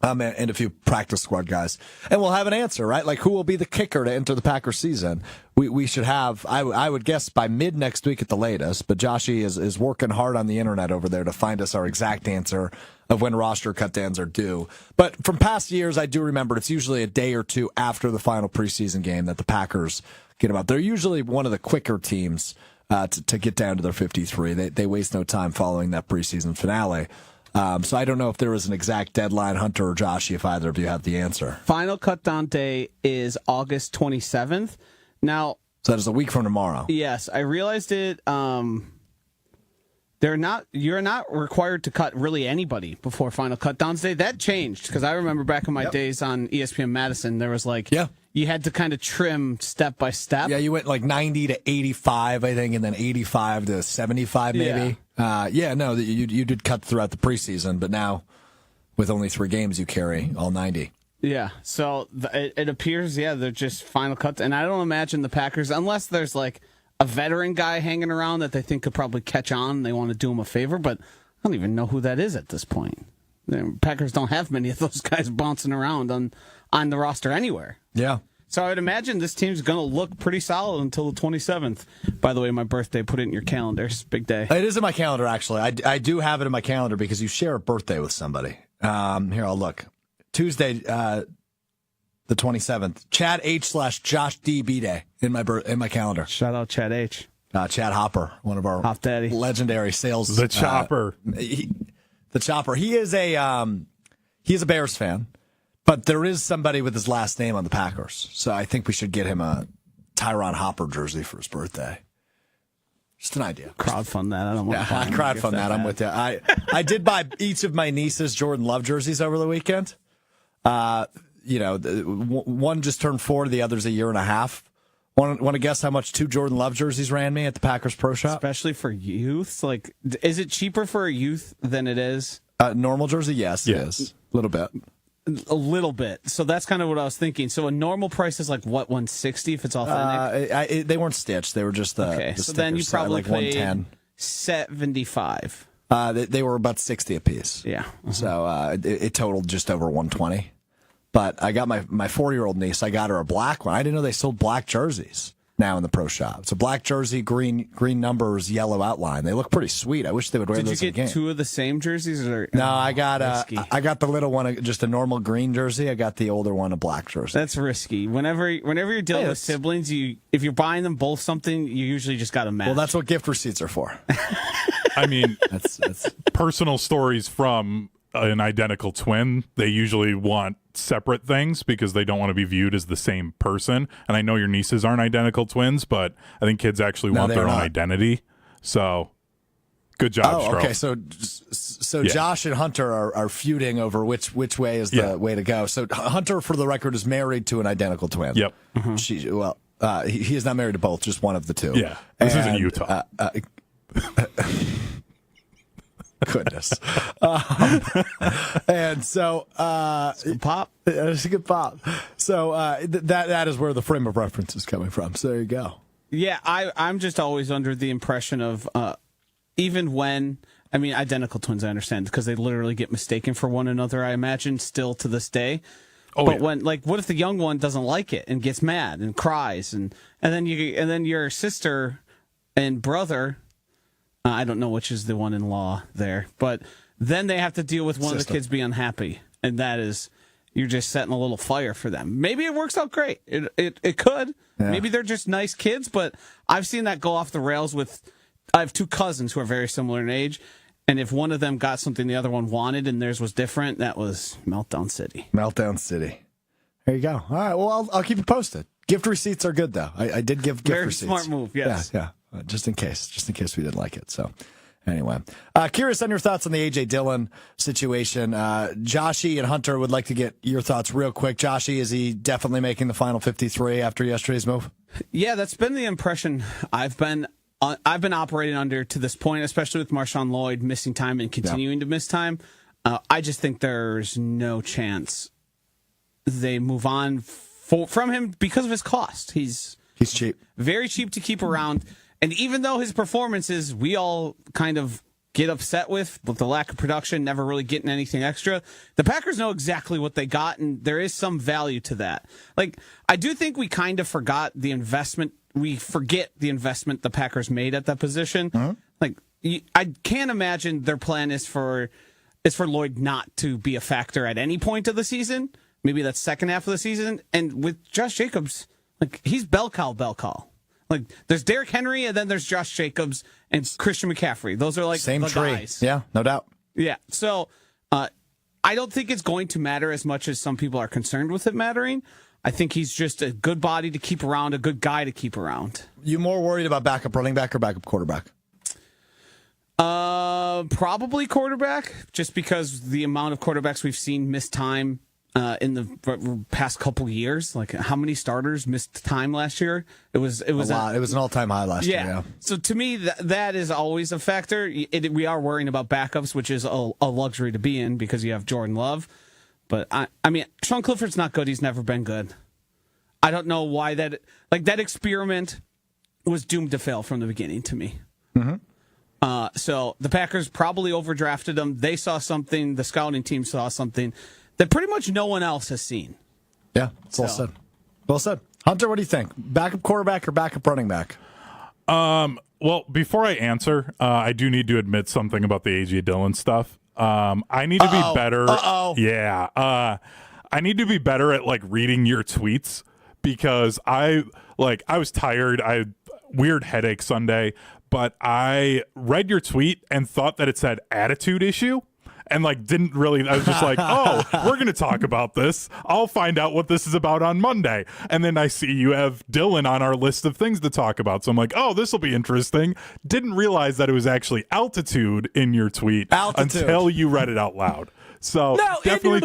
and a few practice squad guys. And we'll have an answer, right? Like who will be the kicker to enter the Packers season? We should have, I would guess, by mid next week at the latest, but Joshie is working hard on the internet over there to find us our exact answer of when roster cut-downs are due. But from past years, I do remember it's usually a day or two after the final preseason game that the Packers get them out. They're usually one of the quicker teams to get down to their 53. They waste no time following that preseason finale. So I don't know if there is an exact deadline, Hunter or Joshie, if either of you have the answer. Final cut-down day is August 27th. Now, so that is a week from tomorrow. Yes, I realized it. You're not required to cut really anybody before final cutdowns day. That changed because I remember back in my days on ESPN Madison, there was you had to kind of trim step by step. Yeah, you went like 90 to 85, I think, and then 85 to 75 maybe. You did cut throughout the preseason, but now with only 3 games, you carry all 90. Yeah, so it appears, they're just final cuts. And I don't imagine the Packers, unless there's like a veteran guy hanging around that they think could probably catch on, they want to do him a favor, but I don't even know who that is at this point. The Packers don't have many of those guys bouncing around on the roster anywhere. Yeah. So I would imagine this team's going to look pretty solid until the 27th. By the way, my birthday, put it in your calendars. Big day. It is in my calendar, actually. I do have it in my calendar because you share a birthday with somebody. Here, I'll look. Tuesday, the 27th. Chad H /Josh D B Day in my calendar. Shout out Chad H. Chad Hopper, one of our Hop Daddy. legendary sales. The Chopper. The Chopper. He is a Bears fan, but there is somebody with his last name on the Packers. So I think we should get him a Tyron Hopper jersey for his birthday. Just an idea. Crowdfund that. I don't want to I crowdfund that. I'm with you. I did buy each of my niece's Jordan Love jerseys over the weekend. One just turned 4, the other's a year and a half. Want to guess how much 2 Jordan Love jerseys ran me at the Packers Pro Shop? Especially for youth. Like, is it cheaper for a youth than it is? Normal jersey, yes, it is. A little bit. A little bit. So that's kind of what I was thinking. So a normal price is like what, $160 if it's authentic? They weren't stitched. They were just the okay. the So then you stickers, probably like paid $110. $75. They were about $60 a piece. Yeah. So it totaled just over $120. But I got my 4-year-old niece. I got her a black one. I didn't know they sold black jerseys now in the pro shop. It's a black jersey, green numbers, yellow outline. They look pretty sweet. I wish they would wear those in the game. Did you get 2 of the same jerseys? Or no, I got the little one, just a normal green jersey. I got the older one, a black jersey. That's risky. Whenever you're dealing with siblings, if you're buying them both something, you usually just got to match. Well, that's what gift receipts are for. I mean, that's personal stories from an identical twin. They usually want separate things because they don't want to be viewed as the same person. And I know your nieces aren't identical twins, but I think kids actually want their own identity. So good job, Strouf. Okay, so yeah. Josh and Hunter are feuding over which way is the way to go. So Hunter, for the record, is married to an identical twin. Yep. Mm-hmm. He is not married to both, just one of the two. Yeah, this isn't Utah. Goodness. And so pop. It's a good pop. So that is where the frame of reference is coming from. So there you go. Yeah, I'm just always under the impression of even when, I mean, identical twins, I understand, because they literally get mistaken for one another, I imagine, still to this day. But when, like, what if the young one doesn't like it and gets mad and cries, and then your sister and brother, I don't know which is the one-in-law there, but then they have to deal with one of the kids being unhappy, and that is, you're just setting a little fire for them. Maybe it works out great. It could. Yeah. Maybe they're just nice kids, but I've seen that go off the rails I have 2 cousins who are very similar in age, and if one of them got something the other one wanted and theirs was different, that was Meltdown City. Meltdown City. There you go. All right, well, I'll keep you posted. Gift receipts are good, though. I did give gift receipts. Very smart move, yes. Yeah. Just in case we didn't like it. So anyway, curious on your thoughts on the AJ Dillon situation. Joshy and Hunter would like to get your thoughts real quick. Joshy, is he definitely making the final 53 after yesterday's move? Yeah, that's been the impression I've been operating under to this point, especially with Marshawn Lloyd missing time and continuing to miss time. I just think there's no chance they move on from him because of his cost. He's cheap. Very cheap to keep around. And even though his performances, we all kind of get upset with the lack of production, never really getting anything extra, the Packers know exactly what they got, and there is some value to that. Like, I do think we kind of forgot the investment. We forget the investment the Packers made at that position. Mm-hmm. Like, I can't imagine their plan is for Lloyd not to be a factor at any point of the season. Maybe that's second half of the season. And with Josh Jacobs, like, he's bell cow. Like, there's Derrick Henry, and then there's Josh Jacobs and Christian McCaffrey. Those are like same the tree. Guys. Yeah, no doubt. Yeah. So I don't think it's going to matter as much as some people are concerned with it mattering. I think he's just a good body to keep around, a good guy to keep around. You more worried about backup running back or backup quarterback? Probably quarterback, just because the amount of quarterbacks we've seen miss time in the past couple years. Like, how many starters missed time last year? It was a lot. It was an all-time high last year. Yeah. So to me, that is always a factor. We are worrying about backups, which is a luxury to be in because you have Jordan Love. But I mean, Sean Clifford's not good. He's never been good. I don't know why that experiment was doomed to fail from the beginning to me. Mm-hmm. So the Packers probably overdrafted him. They saw something. The scouting team saw something that pretty much no one else has seen. Yeah, it's all said. Well said. Hunter, what do you think? Backup quarterback or backup running back? Well, before I answer, I do need to admit something about the AJ Dillon stuff. I need to be better. Yeah. I need to be better at, like, reading your tweets because I was tired. weird headache Sunday, but I read your tweet and thought that it said attitude issue. And didn't really, I was just like, oh, we're going to talk about this. I'll find out what this is about on Monday. And then I see you have Dillon on our list of things to talk about. So I'm like, oh, this will be interesting. Didn't realize that it was actually altitude in your tweet until you read it out loud. So no, definitely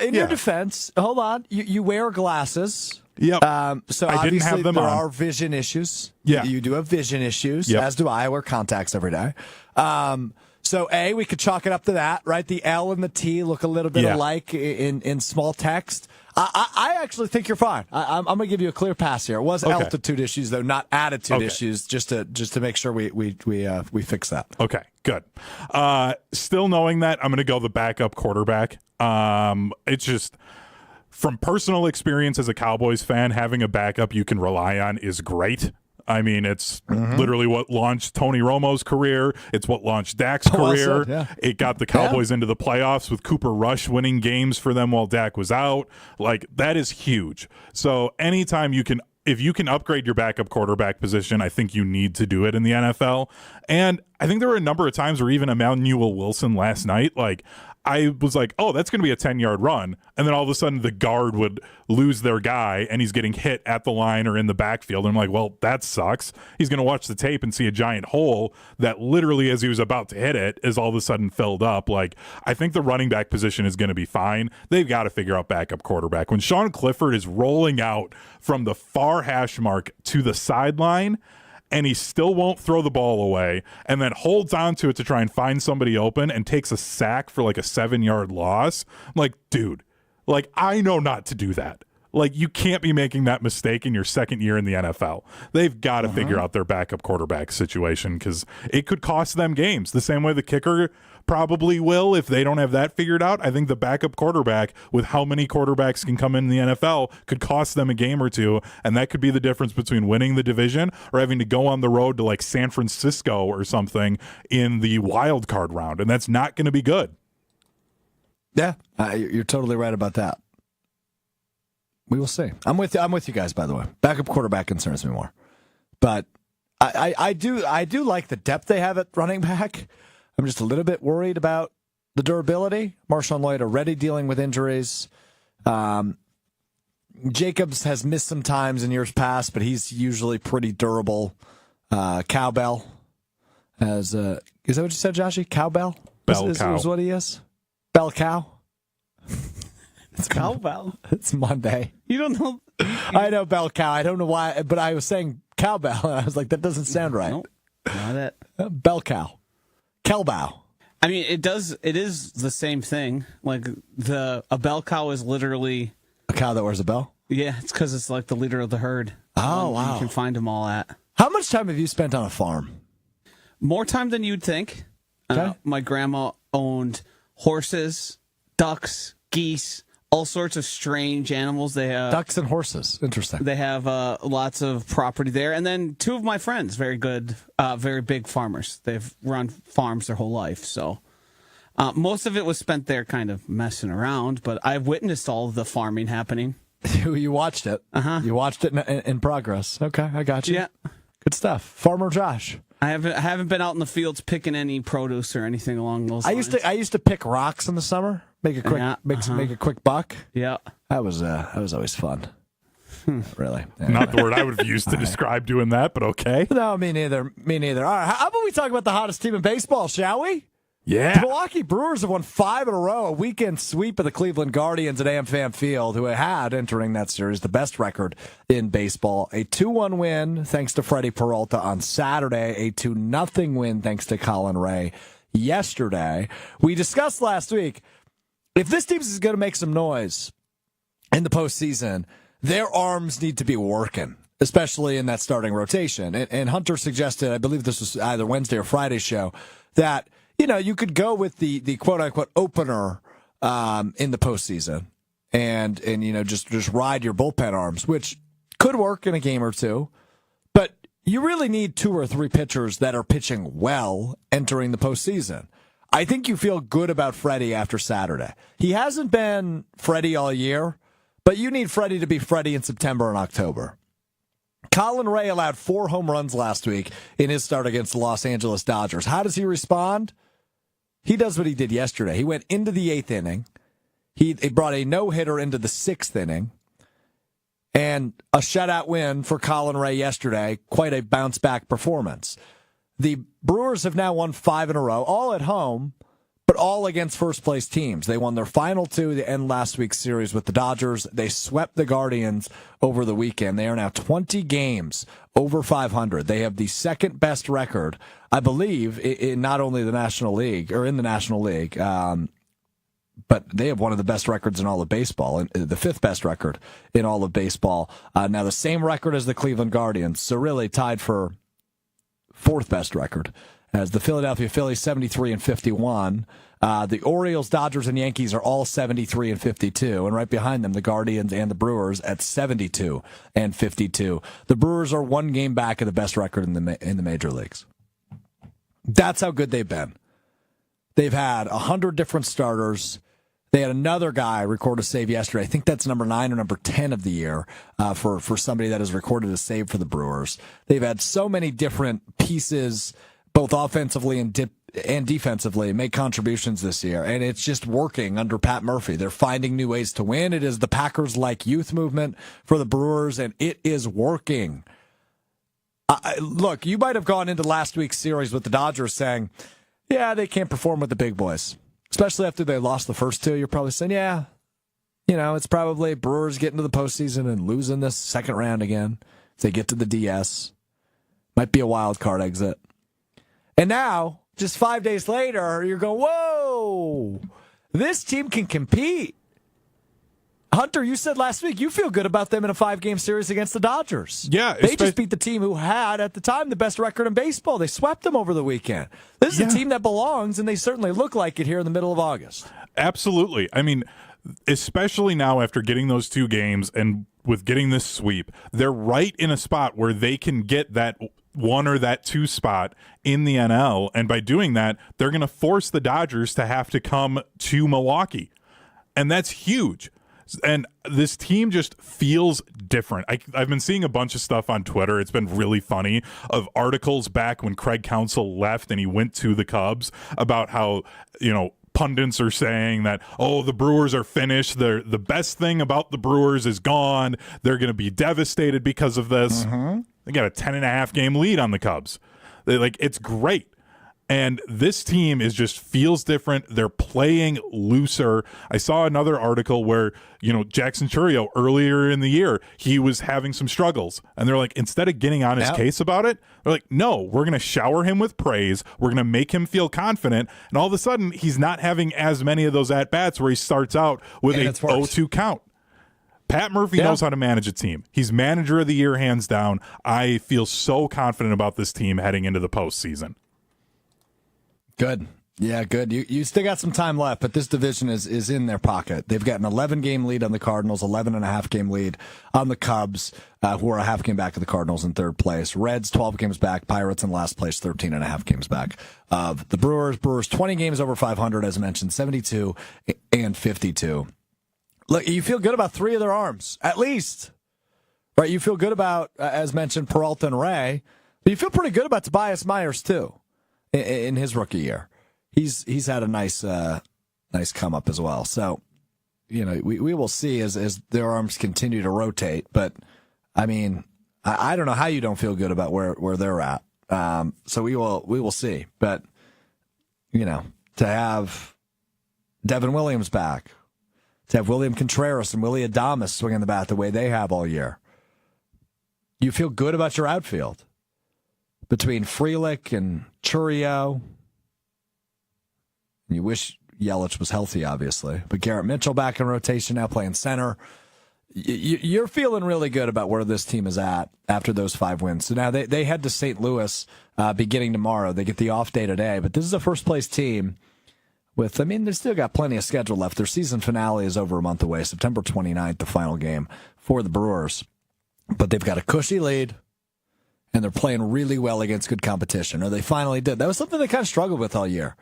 in your defense, hold on. You wear glasses. Yep. So I didn't have them there on. are vision issues. Yeah. You do have vision issues, Yep. as do I. I wear contacts every day. So, we could chalk it up to that, right? The L and the T look a little bit alike in small text. I actually think you're fine. I'm going to give you a clear pass here. It was altitude issues, though, not attitude issues, just to make sure we fix that. Okay, good. Still knowing that, I'm going to go the backup quarterback. It's just, from personal experience as a Cowboys fan, having a backup you can rely on is great. I mean, it's literally what launched Tony Romo's career. It's what launched Dak's career. Well said, It got the Cowboys into the playoffs with Cooper Rush winning games for them while Dak was out. That is huge. So anytime if you can upgrade your backup quarterback position, I think you need to do it in the NFL. And I think there were a number of times where even Emmanuel Wilson last night, I was like, oh, that's going to be a 10-yard run. And then all of a sudden the guard would lose their guy and he's getting hit at the line or in the backfield. And I'm like, well, that sucks. He's going to watch the tape and see a giant hole that literally, as he was about to hit it, is all of a sudden filled up. I think the running back position is going to be fine. They've got to figure out backup quarterback. When Sean Clifford is rolling out from the far hash mark to the sideline, and he still won't throw the ball away, and then holds on to it to try and find somebody open and takes a sack for a 7-yard loss. I'm like, dude, I know not to do that. You can't be making that mistake in your second year in the NFL. They've got to figure out their backup quarterback situation because it could cost them games. The same way the kicker probably will if they don't have that figured out. I think the backup quarterback, with how many quarterbacks can come in the NFL, could cost them a game or two, and that could be the difference between winning the division or having to go on the road to San Francisco or something in the wild card round, and that's not going to be good. Yeah, you're totally right about that. We will see. I'm with you guys, by the way. Backup quarterback concerns me more. But I do like the depth they have at running back. I'm just a little bit worried about the durability. Marshawn Lloyd already dealing with injuries. Jacobs has missed some times in years past, but he's usually pretty durable. Cowbell is that what you said, Joshy? Cowbell? Bell is cow. Is what he is? Bell cow? It's cowbell. It's Monday. You don't know. I know bell cow. I don't know why, but I was saying cowbell, and I was like, that doesn't sound right. Nope, not it. Bell cow. Cowbell. I mean, it is the same thing. A bell cow is literally A cow that wears a bell? Yeah, it's because it's the leader of the herd. Oh, wow. You can find them all at. How much time have you spent on a farm? More time than you'd think. Okay. My grandma owned horses, ducks, geese, all sorts of strange animals. They have Ducks and horses. Interesting. They have lots of property there. And then two of my friends, very good, very big farmers. They've run farms their whole life. So most of it was spent there kind of messing around, but I've witnessed all of the farming happening. You watched it. Uh-huh. You watched it in progress. Okay, I got you. Yeah. Good stuff. Farmer Josh. I haven't been out in the fields picking any produce or anything along those lines. I used to pick rocks in the summer. Make a quick make a quick buck. Yeah. That was always fun. Really. Not the word I would have used to describe doing that, but okay. No, me neither. All right, how about we talk about the hottest team in baseball, shall we? Yeah. The Milwaukee Brewers have won 5 in a row, a weekend sweep of the Cleveland Guardians at AmFam Field, who had, entering that series, the best record in baseball. A 2-1 win thanks to Freddie Peralta on Saturday, a 2-0 win thanks to Colin Ray yesterday. We discussed last week, if this team is going to make some noise in the postseason, their arms need to be working, especially in that starting rotation. And Hunter suggested, I believe this was either Wednesday or Friday show, that you could go with the quote-unquote opener in the postseason and just ride your bullpen arms, which could work in a game or two. But you really need 2 or 3 pitchers that are pitching well entering the postseason. I think you feel good about Freddie after Saturday. He hasn't been Freddie all year, but you need Freddie to be Freddie in September and October. Colin Ray allowed 4 home runs last week in his start against the Los Angeles Dodgers. How does he respond? He does what he did yesterday. He went into the 8th inning. He brought a no-hitter into the 6th inning. And a shutout win for Colin Ray yesterday. Quite a bounce-back performance. The Brewers have now won 5 in a row, all at home, but all against first-place teams. They won their final 2 to end last week's series with the Dodgers. They swept the Guardians over the weekend. They are now 20 games over 500. They have the second-best record, I believe, in not only the National League, or in the National League, but they have one of the best records in all of baseball, and the 5th best record in all of baseball. Now, the same record as the Cleveland Guardians, so really tied for 4th best record, as the Philadelphia Phillies 73 and 51. The Orioles, Dodgers, and Yankees are all 73 and 52, and right behind them, the Guardians and the Brewers at 72 and 52. The Brewers are 1 game back of the best record in the major leagues. That's how good they've been. They've had 100 different starters. They had another guy record a save yesterday. I think that's number 9 or number 10 of the year for somebody that has recorded a save for the Brewers. They've had so many different pieces, both offensively and defensively, make contributions this year, and it's just working under Pat Murphy. They're finding new ways to win. It is the Packers-like youth movement for the Brewers, and it is working. Look, you might have gone into last week's series with the Dodgers saying, yeah, they can't perform with the big boys. Especially after they lost the first 2, you're probably saying, yeah, it's probably Brewers getting to the postseason and losing this second round again. If they get to the DS, might be a wild card exit. And now, just 5 days later, you're going, whoa, this team can compete. Hunter, you said last week you feel good about them in a 5-game series against the Dodgers. Yeah. They just beat the team who had, at the time, the best record in baseball. They swept them over the weekend. This is a team that belongs, and they certainly look like it here in the middle of August. Absolutely. I mean, especially now after getting those 2 games and with getting this sweep, they're right in a spot where they can get that 1 or that 2 spot in the NL. And by doing that, they're going to force the Dodgers to have to come to Milwaukee. And that's huge. And this team just feels different. I've been seeing a bunch of stuff on Twitter. It's been really funny, of articles back when Craig Counsell left and he went to the Cubs about how, pundits are saying that, oh, the Brewers are finished. The best thing about the Brewers is gone. They're going to be devastated because of this. Mm-hmm. They got a 10.5 game lead on the Cubs. It's great. And this team just feels different. They're playing looser. I saw another article where, Jackson Chourio earlier in the year, he was having some struggles. And they're like, instead of getting on his case about it, they're like, no, we're going to shower him with praise. We're going to make him feel confident. And all of a sudden, he's not having as many of those at-bats where he starts out with a 0-2 count. Pat Murphy knows how to manage a team. He's manager of the year, hands down. I feel so confident about this team heading into the postseason. Good. Yeah, good. You still got some time left, but this division is in their pocket. They've got an 11-game lead on the Cardinals, 11.5-game lead on the Cubs, who are a half game back of the Cardinals in 3rd place. Reds, 12 games back. Pirates in last place, 13.5 games back of the Brewers. Brewers, 20 games over 500, as mentioned, 72 and 52. Look, you feel good about 3 of their arms, at least. Right? You feel good about, as mentioned, Peralta and Ray, but you feel pretty good about Tobias Myers, too. In his rookie year, he's had a nice come up as well. So, we will see as their arms continue to rotate. But I mean, I don't know how you don't feel good about where they're at. So we will see. But to have Devin Williams back, to have William Contreras and Willie Adames swinging the bat the way they have all year, you feel good about your outfield. Between Frelick and Chourio. You wish Yelich was healthy, obviously. But Garrett Mitchell back in rotation now playing center. You're feeling really good about where this team is at after those 5 wins. So now they head to St. Louis beginning tomorrow. They get the off day today. But this is a first-place team with, they've still got plenty of schedule left. Their season finale is over a month away, September 29th, the final game for the Brewers. But they've got a cushy lead. And they're playing really well against good competition, or they finally did. That was something they kind of struggled with all year.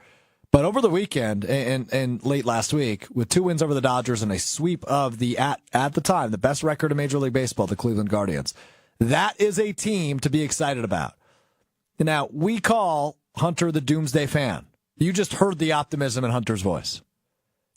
But over the weekend and late last week, with 2 wins over the Dodgers and a sweep of at the time, the best record in Major League Baseball, the Cleveland Guardians, That is a team to be excited about. Now, we call Hunter the Doomsday fan. You just heard the optimism in Hunter's voice.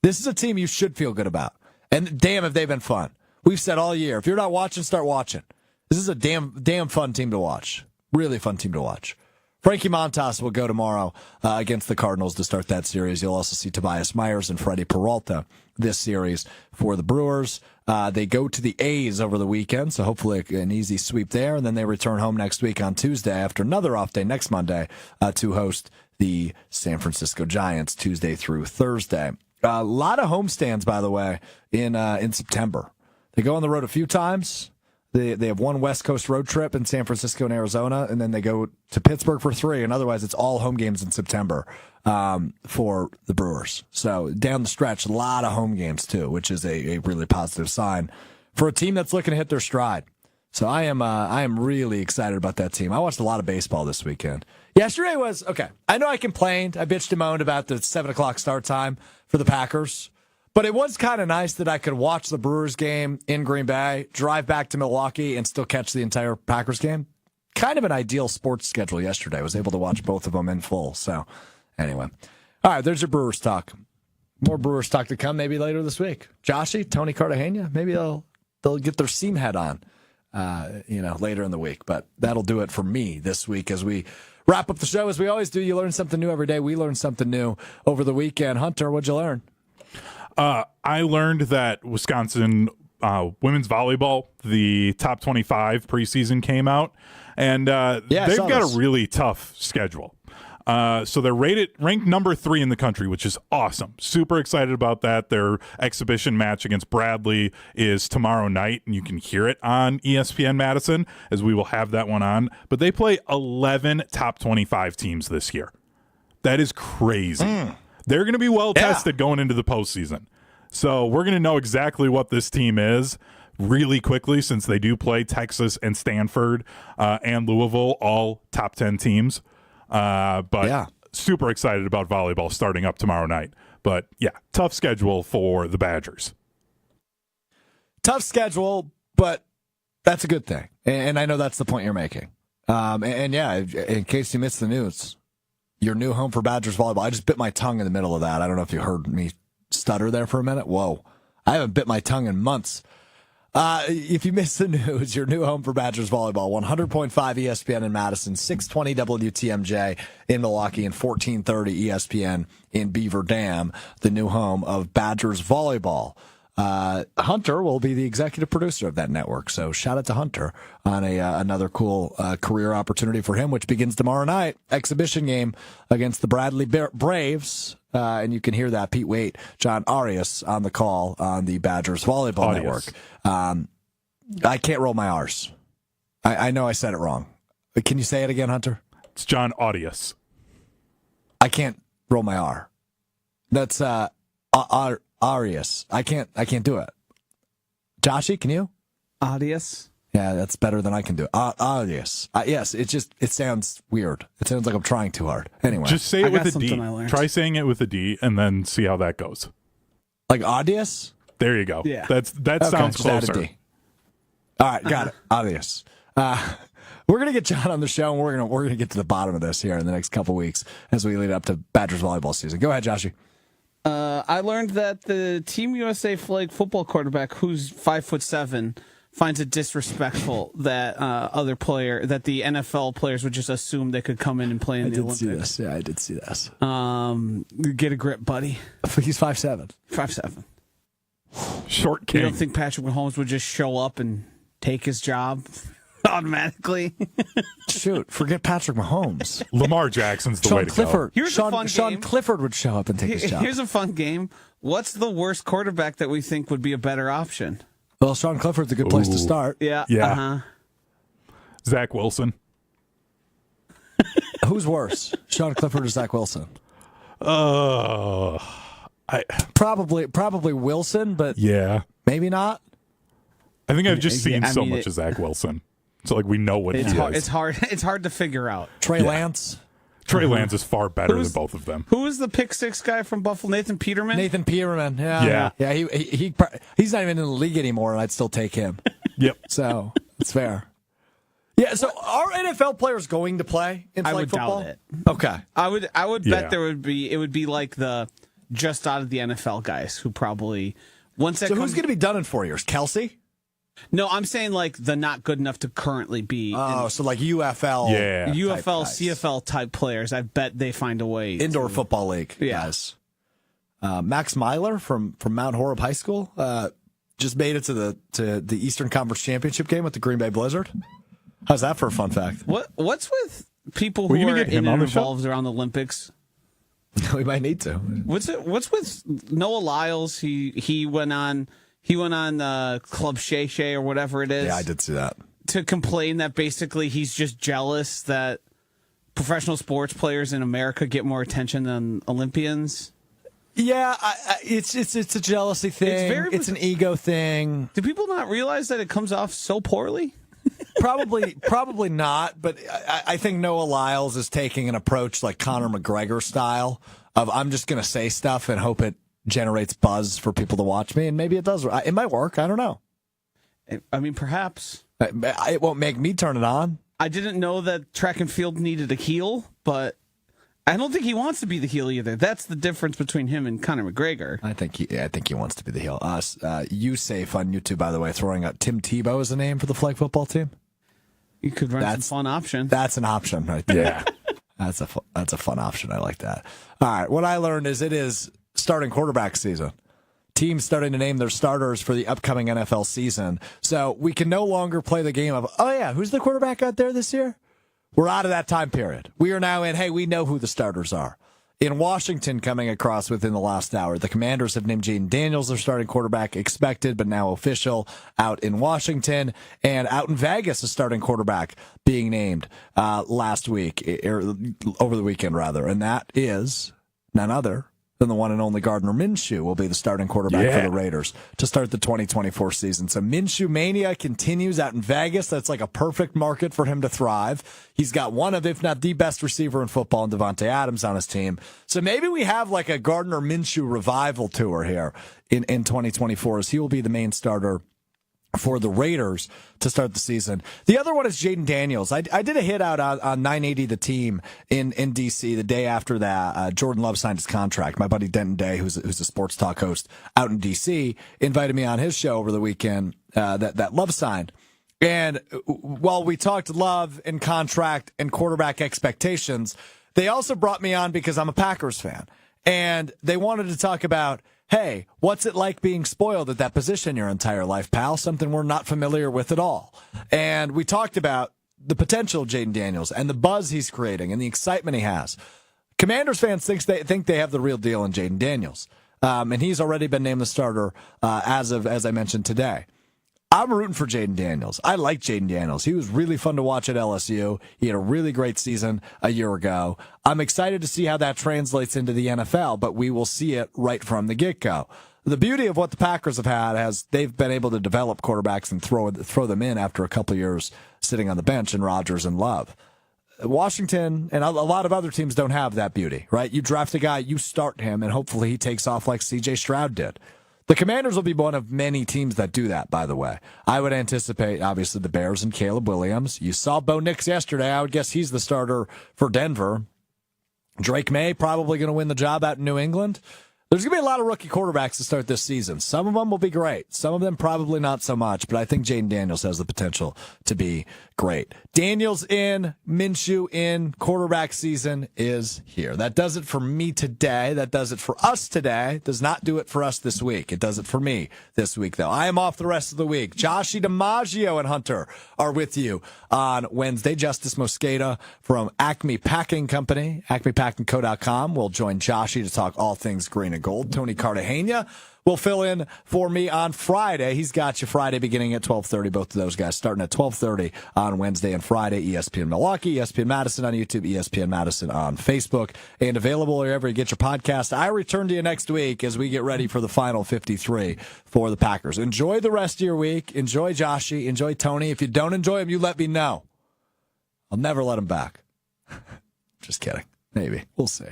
This is a team you should feel good about. And damn, have they been fun. We've said all year, if you're not watching, start watching. This is a damn fun team to watch. Really fun team to watch. Frankie Montas will go tomorrow against the Cardinals to start that series. You'll also see Tobias Myers and Freddie Peralta this series for the Brewers. They go to the A's over the weekend, so hopefully an easy sweep there. And then they return home next week on Tuesday after another off day next Monday to host the San Francisco Giants Tuesday through Thursday. A lot of homestands, by the way, in September. They go on the road a few times. They have one West Coast road trip in San Francisco and Arizona, and then they go to Pittsburgh for 3. And otherwise, it's all home games in September for the Brewers. So down the stretch, a lot of home games too, which is a really positive sign for a team that's looking to hit their stride. So I am really excited about that team. I watched a lot of baseball this weekend. Yesterday was okay. I know I complained, I bitched and moaned about the 7:00 start time for the Packers. But it was kind of nice that I could watch the Brewers game in Green Bay, drive back to Milwaukee, and still catch the entire Packers game. Kind of an ideal sports schedule yesterday. I was able to watch both of them in full. So, anyway. All right, there's your Brewers talk. More Brewers talk to come maybe later this week. Joshy, Tony Cartagena, maybe they'll get their seam head on, later in the week. But that'll do it for me this week as we wrap up the show. As we always do, you learn something new every day. We learn something new over the weekend. Hunter, what'd you learn? I learned that Wisconsin women's volleyball, the top 25 preseason came out, and they've got a really tough schedule. So they're ranked number 3 in the country, which is awesome. Super excited about that. Their exhibition match against Bradley is tomorrow night, and you can hear it on ESPN Madison, as we will have that one on. But they play 11 top 25 teams this year. That is crazy. They're going to be well-tested going into the postseason. So we're going to know exactly what this team is really quickly, since they do play Texas and Stanford and Louisville, all top 10 teams. Super excited about volleyball starting up tomorrow night. But, yeah, tough schedule for the Badgers. Tough schedule, but that's a good thing. And I know that's the point you're making. In case you missed the news, your new home for Badgers volleyball. I just bit my tongue in the middle of that. I don't know if you heard me stutter there for a minute. Whoa. I haven't bit my tongue in months. If you missed the news, your new home for Badgers volleyball, 100.5 ESPN in Madison, 620 WTMJ in Milwaukee, and 1430 ESPN in Beaver Dam, the new home of Badgers volleyball. Hunter will be the executive producer of that network, so shout out to Hunter on another cool career opportunity for him, which begins tomorrow night. Exhibition game against the Bradley Braves, and you can hear that. Pete Waite, John Arias on the call on the Badgers volleyball network. I can't roll my R's. I know I said it wrong. Can you say it again, Hunter? It's John Arias. I can't roll my R. That's Arias. I can't do it. Joshy, can you? Arias. Yeah, that's better than I can do. Arias. Yes, it sounds weird. It sounds like I'm trying too hard. Anyway. Just say it with a D. Try saying it with a D and then see how that goes. Like Audius? There you go. Yeah. That sounds closer. All right, got it. Audius. We're going to get John on the show, and we're going to get to the bottom of this here in the next couple weeks as we lead up to Badgers volleyball season. Go ahead, Joshy. I learned that the Team USA flag football quarterback, who's 5'7", finds it disrespectful that that the NFL players would just assume they could come in and play in the Olympics. I did see this. Yeah, I did see this. Get a grip, buddy. He's 5'7". 5'7". Short king. You don't think Patrick Mahomes would just show up and take his job automatically? Shoot, forget Patrick Mahomes. Lamar Jackson's the way to Clifford. Here's a fun Sean game. Clifford would show up and take his job. Here's a fun game. What's the worst quarterback that we think would be a better option? Well, Sean Clifford's a good place to start. Yeah. Yeah. Zach Wilson. Who's worse, Sean Clifford or Zach Wilson? Probably Wilson, but yeah, maybe not. I think I've just seen so much of Zach Wilson, so like we know what he is. It's hard to figure out. Trey Lance. Trey Lance is far better than both of them. Who is the pick six guy from Buffalo? Nathan Peterman. Yeah. He's not even in the league anymore, and I'd still take him. Yep. So it's fair. Yeah, so are NFL players going to play in flag I would football? doubt it. Okay. I would Yeah. bet it would be like the just out of the NFL guys who probably once that So comes, who's going to be done in 4 years? Kelsey? No, I'm saying like the not good enough to currently be Oh, so like UFL. Yeah. UFL, guys. CFL type players. I bet they find a way. Indoor football league. Yeah. Guys. Max Myler from Mount Horeb High School just made it to the Eastern Conference Championship game with the Green Bay Blizzard. How's that for a fun fact? What's with people Were who you are gonna get him in on and the show? involved around the Olympics? We might need to. What's with Noah Lyles? He went on Club Shay Shay or whatever it is. Yeah, I did see that. To complain that basically he's just jealous that professional sports players in America get more attention than Olympians. Yeah, it's a jealousy thing. It's an ego thing. Do people not realize that it comes off so poorly? Probably not. But I think Noah Lyles is taking an approach like Conor McGregor style of I'm just going to say stuff and hope it generates buzz for people to watch me, and maybe it does. It might work. I don't know. I mean, perhaps. It won't make me turn it on. I didn't know that track and field needed a heel, but I don't think he wants to be the heel either. That's the difference between him and Conor McGregor. I think he wants to be the heel. You safe on YouTube, by the way, throwing out Tim Tebow as a name for the flag football team. You could run some fun options. That's an option right there. Yeah. That's a fun option. I like that. All right. What I learned is it is starting quarterback season. Teams starting to name their starters for the upcoming NFL season. So we can no longer play the game of, oh, yeah, who's the quarterback out there this year? We're out of that time period. We are now in, hey, we know who the starters are. In Washington, coming across within the last hour, the Commanders have named Jaden Daniels their starting quarterback, expected but now official, out in Washington. And out in Vegas, a starting quarterback being named last week, or over the weekend, rather. And that is none other than the one and only Gardner Minshew will be the starting quarterback for the Raiders to start the 2024 season. So Minshew mania continues out in Vegas. That's like a perfect market for him to thrive. He's got one of, if not the best receiver in football, in Devontae Adams on his team. So maybe we have like a Gardner Minshew revival tour here in 2024 as he will be the main starter for the Raiders to start the season. The other one is Jaden Daniels. I did a hit out on 980 The Team in D.C. the day after that. Jordan Love signed his contract. My buddy Denton Day, who's a sports talk host out in D.C., invited me on his show over the weekend that Love signed. And while we talked Love and contract and quarterback expectations, they also brought me on because I'm a Packers fan. And they wanted to talk about, hey, what's it like being spoiled at that position your entire life, pal? Something we're not familiar with at all. And we talked about the potential of Jaden Daniels and the buzz he's creating and the excitement he has. Commanders fans think they have the real deal in Jaden Daniels. And he's already been named the starter as I mentioned today. I'm rooting for Jaden Daniels. I like Jaden Daniels. He was really fun to watch at LSU. He had a really great season a year ago. I'm excited to see how that translates into the NFL, but we will see it right from the get-go. The beauty of what the Packers have had is they've been able to develop quarterbacks and throw them in after a couple of years sitting on the bench in Rodgers and Love. Washington and a lot of other teams don't have that beauty, right? You draft a guy, you start him, and hopefully he takes off like C.J. Stroud did. The Commanders will be one of many teams that do that, by the way. I would anticipate, obviously, the Bears and Caleb Williams. You saw Bo Nix yesterday. I would guess he's the starter for Denver. Drake May probably going to win the job out in New England. There's going to be a lot of rookie quarterbacks to start this season. Some of them will be great. Some of them probably not so much, but I think Jaden Daniels has the potential to be great. Daniels in, Minshew in, quarterback season is here. That does it for me today. That does it for us today. Does not do it for us this week. It does it for me this week, though. I am off the rest of the week. Joshy DiMaggio and Hunter are with you on Wednesday. Justice Mosqueda from Acme Packing Company, acmepackingco.com, will join Joshy to talk all things green and gold. Tony Cartagena will fill in for me on Friday. He's got you Friday beginning at 12:30. Both of those guys starting at 12:30 on Wednesday and Friday. ESPN Milwaukee, ESPN Madison on YouTube, ESPN Madison on Facebook, and available wherever you get your podcast. I return to you next week as we get ready for the final 53 for the Packers. Enjoy the rest of your week. Enjoy Joshy. Enjoy Tony. If you don't enjoy him, you let me know. I'll never let him back. Just kidding. Maybe. We'll see.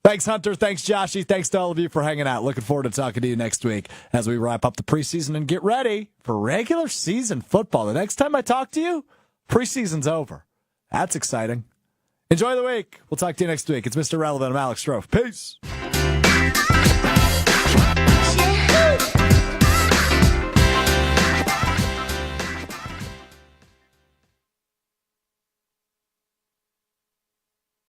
Thanks, Hunter. Thanks, Joshy. Thanks to all of you for hanging out. Looking forward to talking to you next week as we wrap up the preseason and get ready for regular season football. The next time I talk to you, Preseason's over. That's exciting. Enjoy the week. We'll talk to you next week. It's Mr. Relevant. I'm Alex Strouf. Peace.